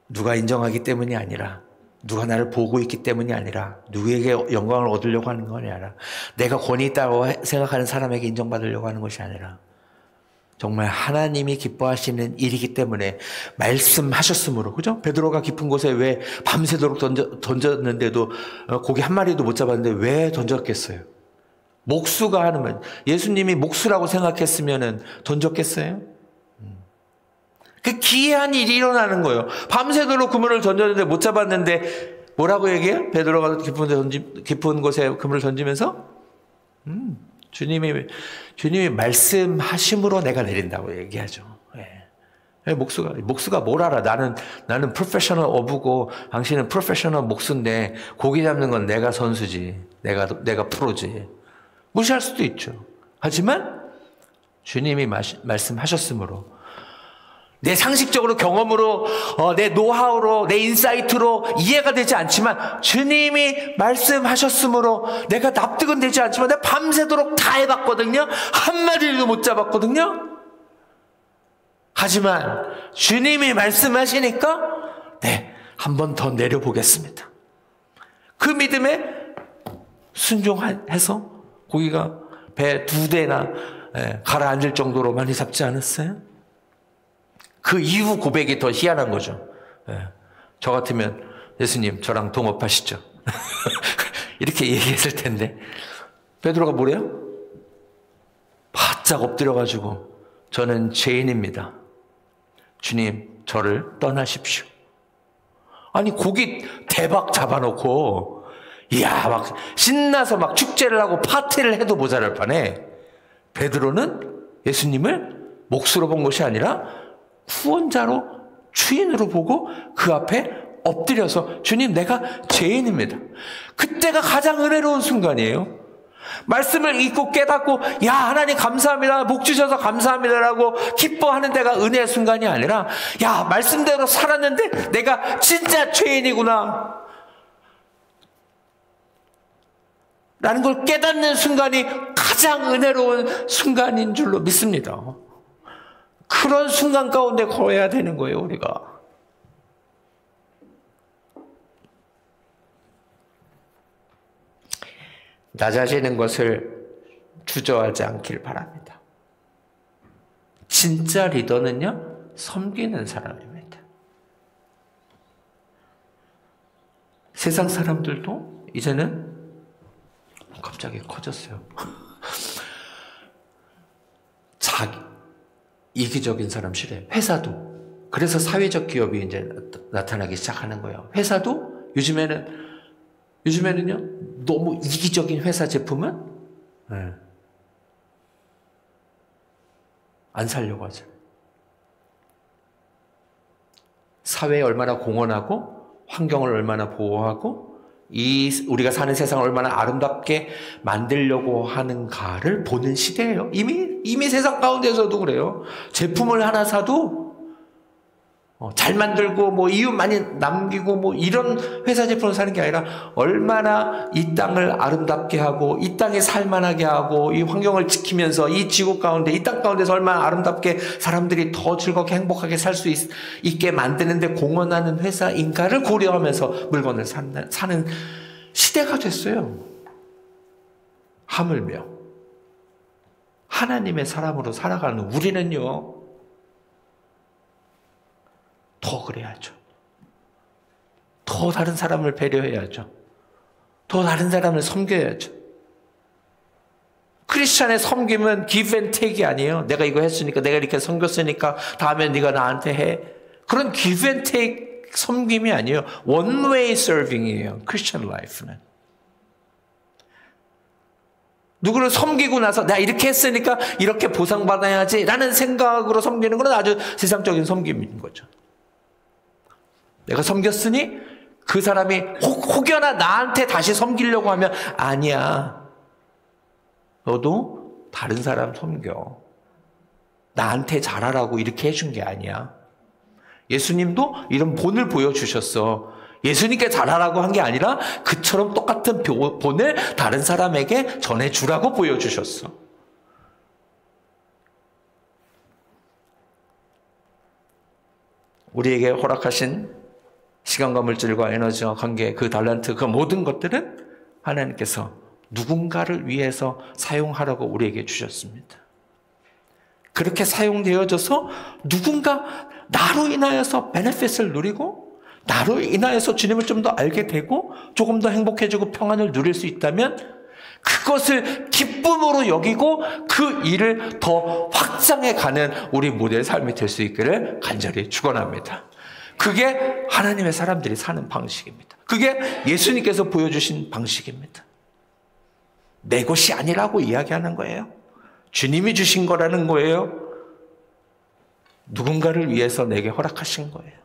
누가 인정하기 때문이 아니라, 누가 나를 보고 있기 때문이 아니라, 누구에게 영광을 얻으려고 하는 것이 아니라, 내가 권위 있다고 생각하는 사람에게 인정받으려고 하는 것이 아니라, 정말 하나님이 기뻐하시는 일이기 때문에 말씀하셨으므로, 그죠? 베드로가 깊은 곳에 왜 밤새도록 던졌는데도 고기 한 마리도 못 잡았는데 왜 던졌겠어요? 목수가 하는 말, 예수님이 목수라고 생각했으면 던졌겠어요? 그 기이한 일이 일어나는 거예요. 밤새도록 그물을 던졌는데 못 잡았는데 뭐라고 얘기해요? 베드로가 깊은 곳에 그물을 던지면서 주님이 말씀하심으로 내가 내린다고 얘기하죠. 목수가 뭘 알아? 나는 프로페셔널 어부고 당신은 프로페셔널 목수인데 고기 잡는 건 내가 선수지. 내가 프로지. 무시할 수도 있죠. 하지만 주님이 말씀하셨으므로, 내 상식적으로 경험으로, 내 노하우로, 내 인사이트로 이해가 되지 않지만 주님이 말씀하셨으므로 내가 납득은 되지 않지만 내가 밤새도록 다 해봤거든요. 한 마리도 못 잡았거든요. 하지만 주님이 말씀하시니까 한 번 더 내려보겠습니다. 그 믿음에 순종해서 고기가 배 2대나 가라앉을 정도로 많이 잡지 않았어요? 그 이후 고백이 더 희한한 거죠. 저 같으면 예수님 저랑 동업하시죠. 이렇게 얘기했을 텐데 베드로가 뭐래요? 바짝 엎드려가지고 저는 죄인입니다. 주님 저를 떠나십시오. 아니 고기 대박 잡아놓고 이야 막 신나서 막 축제를 하고 파티를 해도 모자랄 판에 베드로는 예수님을 몫으로 본 것이 아니라 후원자로 주인으로 보고 그 앞에 엎드려서 주님 내가 죄인입니다. 그때가 가장 은혜로운 순간이에요. 말씀을 읽고 깨닫고 야 하나님 감사합니다. 복 주셔서 감사합니다라고 기뻐하는 데가 은혜의 순간이 아니라 야 말씀대로 살았는데 내가 진짜 죄인이구나 라는 걸 깨닫는 순간이 가장 은혜로운 순간인 줄로 믿습니다. 그런 순간 가운데 거해야 되는 거예요, 우리가. 낮아지는 것을 주저하지 않길 바랍니다. 진짜 리더는요, 섬기는 사람입니다. 세상 사람들도 이제는 갑자기 커졌어요. 자기 이기적인 사람 싫어해요. 회사도. 그래서 사회적 기업이 이제 나타나기 시작하는 거예요. 회사도 요즘에는요 너무 이기적인 회사 제품은 안 살려고 하죠. 사회에 얼마나 공헌하고 환경을 얼마나 보호하고 우리가 사는 세상을 얼마나 아름답게 만들려고 하는가를 보는 시대예요. 이미 세상 가운데서도 그래요. 제품을 하나 사도 잘 만들고 뭐 이윤 많이 남기고 뭐 이런 회사 제품을 사는 게 아니라 얼마나 이 땅을 아름답게 하고 이 땅에 살만하게 하고 이 환경을 지키면서 이 지구 가운데 이 땅 가운데서 얼마나 아름답게 사람들이 더 즐겁게 행복하게 살 수 있게 만드는 데 공헌하는 회사인가를 고려하면서 물건을 사는 시대가 됐어요. 하물며 하나님의 사람으로 살아가는 우리는요 더 그래야죠. 더 다른 사람을 배려해야죠. 더 다른 사람을 섬겨야죠. 크리스찬의 섬김은 give and take이 아니에요. 내가 이거 했으니까 내가 이렇게 섬겼으니까 다음에 네가 나한테 해. 그런 give and take 섬김이 아니에요. one way serving이에요. 크리스찬 라이프는. 누구를 섬기고 나서 내가 이렇게 했으니까 이렇게 보상받아야지 라는 생각으로 섬기는 건 아주 세상적인 섬김인 거죠. 내가 섬겼으니 그 사람이 혹여나 나한테 다시 섬기려고 하면 아니야. 너도 다른 사람 섬겨. 나한테 잘하라고 이렇게 해준 게 아니야. 예수님도 이런 본을 보여주셨어. 예수님께 잘하라고 한 게 아니라 그처럼 똑같은 본을 다른 사람에게 전해주라고 보여주셨어. 우리에게 허락하신 시간과 물질과 에너지와 관계, 그 달란트, 그 모든 것들은 하나님께서 누군가를 위해서 사용하라고 우리에게 주셨습니다. 그렇게 사용되어져서 누군가 나로 인하여서 베네핏을 누리고 나로 인하여서 주님을 좀 더 알게 되고 조금 더 행복해지고 평안을 누릴 수 있다면 그것을 기쁨으로 여기고 그 일을 더 확장해가는 우리 모두의 삶이 될 수 있기를 간절히 축원합니다. 그게 하나님의 사람들이 사는 방식입니다. 그게 예수님께서 보여주신 방식입니다. 내 것이 아니라고 이야기하는 거예요. 주님이 주신 거라는 거예요. 누군가를 위해서 내게 허락하신 거예요.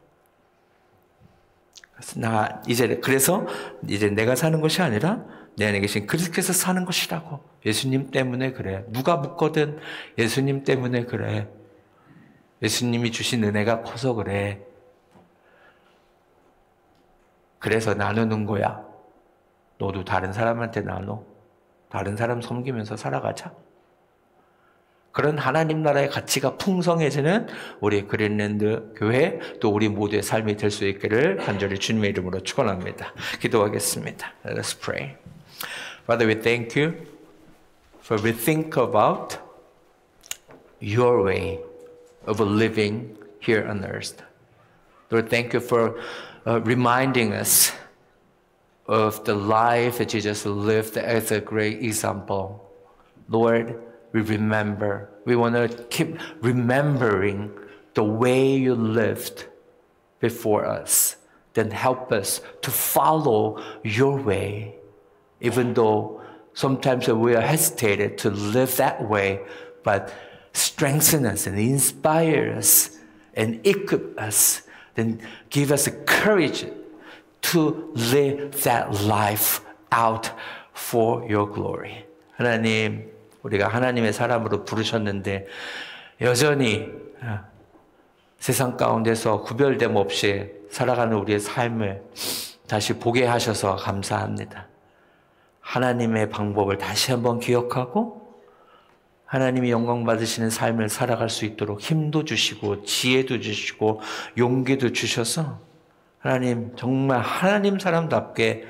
그래서 이제 내가 사는 것이 아니라 내 안에 계신 그리스도께서 사는 것이라고. 예수님 때문에 그래. 누가 묻거든 예수님 때문에 그래. 예수님이 주신 은혜가 커서 그래. 그래서 나누는 거야. 너도 다른 사람한테 나눠. 다른 사람 섬기면서 살아가자. 그런 하나님 나라의 가치가 풍성해지는 우리 그린랜드 교회 또 우리 모두의 삶이 될 수 있기를 간절히 주님의 이름으로 축원합니다. 기도하겠습니다. Let's pray. Father, we thank you for we think about your way of living here on earth. Lord, thank you for reminding us of the life that Jesus lived as a great example. Lord, we remember. We want to keep remembering the way you lived before us. Then help us to follow your way, even though sometimes we are hesitated to live that way, but strengthen us and inspire us and equip us. Then give us the courage to live that life out for your glory. 하나님, 우리가 하나님의 사람으로 부르셨는데 여전히 세상 가운데서 구별됨 없이 살아가는 우리의 삶을 다시 보게 하셔서 감사합니다. 하나님의 방법을 다시 한번 기억하고 하나님이 영광 받으시는 삶을 살아갈 수 있도록 힘도 주시고 지혜도 주시고 용기도 주셔서 하나님 정말 하나님 사람답게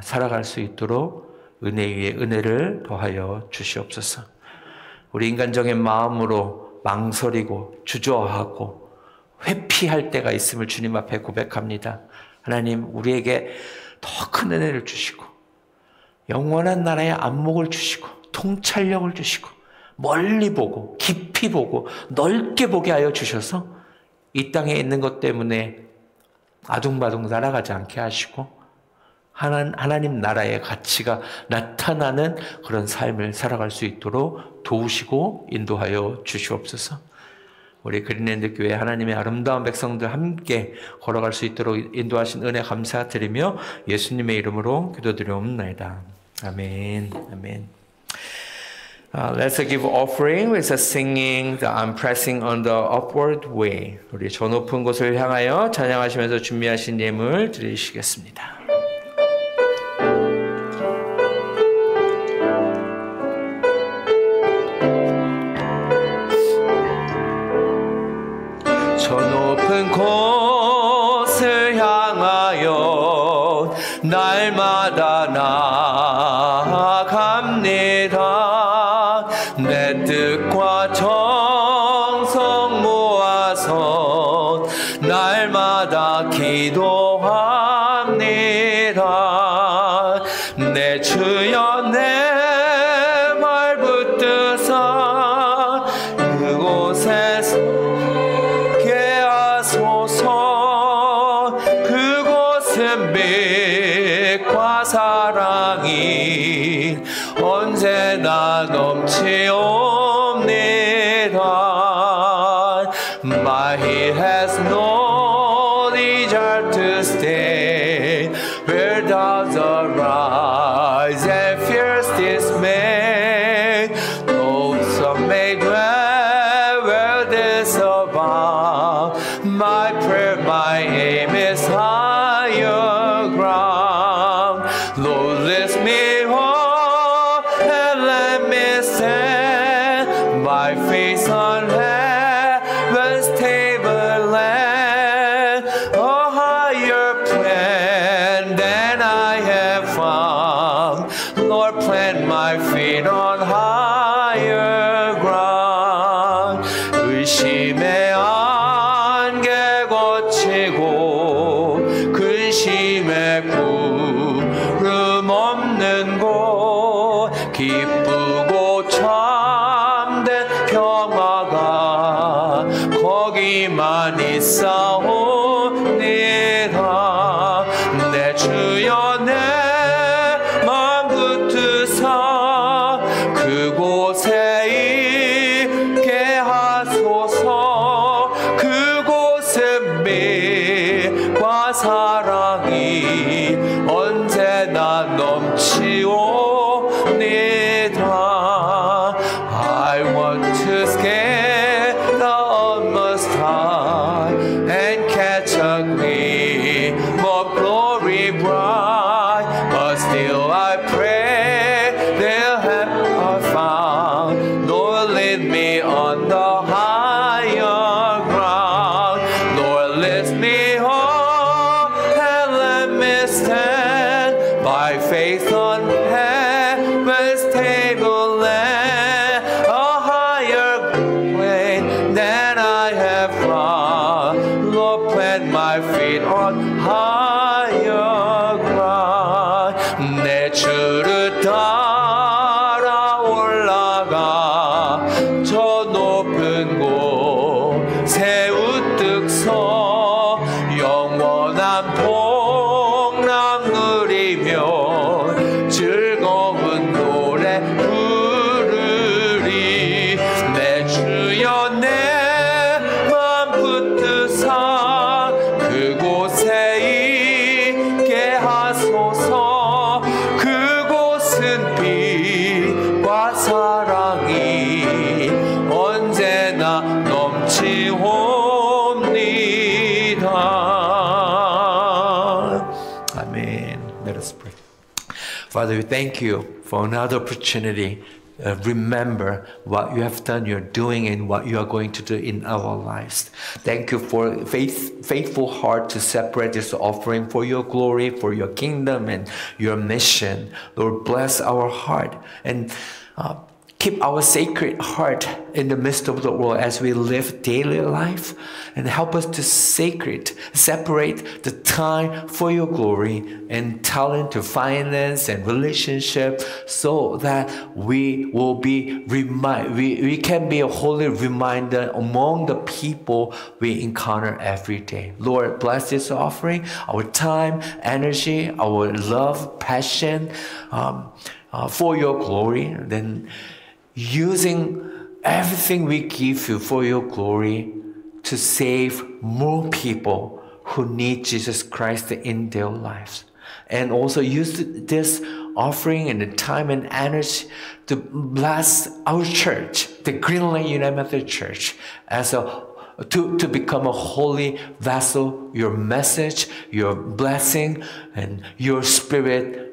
살아갈 수 있도록 은혜 위에 은혜를 더하여 주시옵소서. 우리 인간적인 마음으로 망설이고 주저하고 회피할 때가 있음을 주님 앞에 고백합니다. 하나님 우리에게 더 큰 은혜를 주시고 영원한 나라의 안목을 주시고 통찰력을 주시고 멀리 보고 깊이 보고 넓게 보게 하여 주셔서 이 땅에 있는 것 때문에 아둥바둥 날아가지 않게 하시고 하나님 나라의 가치가 나타나는 그런 삶을 살아갈 수 있도록 도우시고 인도하여 주시옵소서. 우리 그린랜드 교회 하나님의 아름다운 백성들 함께 걸어갈 수 있도록 인도하신 은혜 감사드리며 예수님의 이름으로 기도드리옵나이다. 아멘. 아멘. Let's give offering with singing the I'm pressing on the upward way. 우리 저 높은 곳을 향하여 찬양하시면서 준비하신 예물 드리시겠습니다. 저 높은 곳을 향하여 날마다 나아갑니다. 내 뜻과 정성 모아서 날마다 기도합니다. 내 주여 내 말 붙드사 그곳에서 게 하소서. 그곳은 빛과 사랑이 언제나 넘치옵니다. My head has no desire to stay where doubts arise and fears dismay. Though some may dwell where there's abound, my prayer, my aim is higher ground. Lord, lift me up and let me stand, my face on heaven's tableland, a higher plan than I have found. Lord, plant my feet on higher ground. 의심의 안개 거치고 근심의 구름 없는 곳, 기쁘고 참된 평화가 거기만 있사옵니다. 내 주여 내 맘 붙드사 그곳에 있게 하소서. 그곳은 빛과 사랑이 언제나 넘치옵니다. I want to scale the utmost high and catch a gleam of glory bright, but still I pray they'll have found. Lord, lead me on the high 높은 곳에 우뚝 서 영원한 복락 누리며 즐거운 노래 부르리. 내 주여 내 맘 붙드사 그곳에 있게 하소서. 그곳은 빛과 사랑이 언제나 넘치옵니다. 아멘. Let us pray. Father, we thank you for another opportunity. Remember what you have done, you're doing, and what you are going to do in our lives. Thank you for faithful heart to separate this offering for your glory, for your kingdom, and your mission. Lord, bless our heart and keep our sacred heart in the midst of the world as we live daily life, and help us to separate the time for your glory and talent to finance and relationship, so that we will be we can be a holy reminder among the people we encounter every day. Lord, bless this offering, our time, energy, our love, passion for your glory. Then using everything we give you for your glory to save more people who need Jesus Christ in their lives. And also use this offering and the time and energy to bless our church, the Greenland United Methodist Church, as to become a holy vessel, your message, your blessing, and your spirit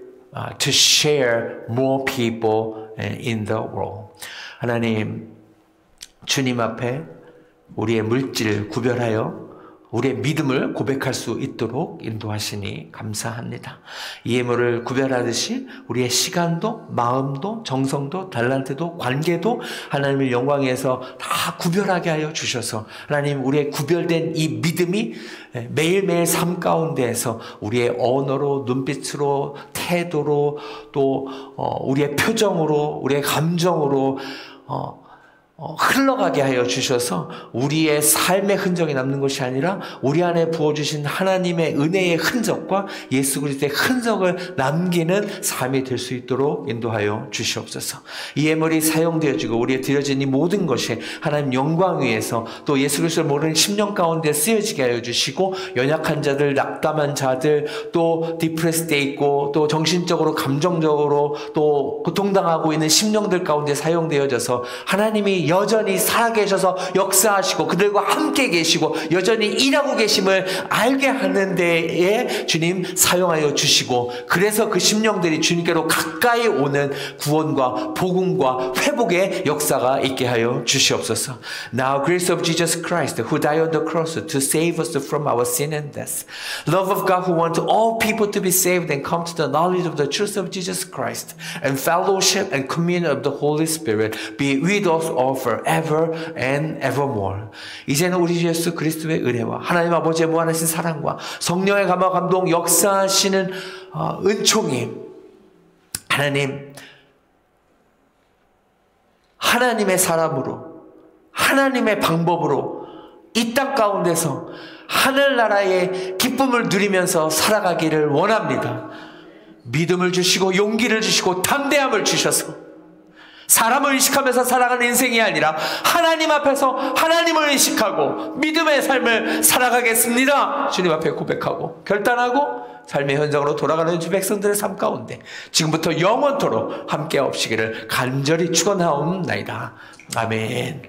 to share more people in the world. 하나님, 주님 앞에 우리의 물질을 구별하여 우리의 믿음을 고백할 수 있도록 인도하시니 감사합니다. 이 예물을 구별하듯이 우리의 시간도, 마음도, 정성도, 달란트도, 관계도 하나님의 영광 위에서 다 구별하게 하여 주셔서 하나님, 우리의 구별된 이 믿음이 매일매일 삶 가운데에서 우리의 언어로, 눈빛으로, 태도로, 또 우리의 표정으로, 우리의 감정으로 흘러가게 하여 주셔서 우리의 삶의 흔적이 남는 것이 아니라 우리 안에 부어주신 하나님의 은혜의 흔적과 예수 그리스도의 흔적을 남기는 삶이 될 수 있도록 인도하여 주시옵소서. 이 예물이 사용되어지고 우리의 드려진 이 모든 것이 하나님 영광 위에서 또 예수 그리스도를 모르는 심령 가운데 쓰여지게 하여 주시고, 연약한 자들, 낙담한 자들, 또 디프레스돼 있고 또 정신적으로 감정적으로 또 고통당하고 있는 심령들 가운데 사용되어져서 하나님이 여전히 살아계셔서 역사하시고 그들과 함께 계시고 여전히 일하고 계심을 알게 하는 데에 주님 사용하여 주시고, 그래서 그 심령들이 주님께로 가까이 오는 구원과 복음과 회복의 역사가 있게 하여 주시옵소서. Now grace of Jesus Christ who died on the cross to save us from our sin and death, love of God who wants all people to be saved and come to the knowledge of the truth of Jesus Christ, and fellowship and communion of the Holy Spirit be with us all forever and evermore. 이제는 우리 주 예수 그리스도의 은혜와 하나님 아버지의 무한하신 사랑과 성령의 감화 감동 역사하시는 은총이 하나님의 사람으로, 하나님의 방법으로 이 땅 가운데서 하늘나라의 기쁨을 누리면서 살아가기를 원합니다. 믿음을 주시고 용기를 주시고 담대함을 주셔서 사람을 의식하면서 살아가는 인생이 아니라 하나님 앞에서 하나님을 의식하고 믿음의 삶을 살아가겠습니다. 주님 앞에 고백하고 결단하고 삶의 현장으로 돌아가는 주 백성들의 삶 가운데 지금부터 영원토록 함께 없시기를 간절히 축원하옵나이다. 아멘.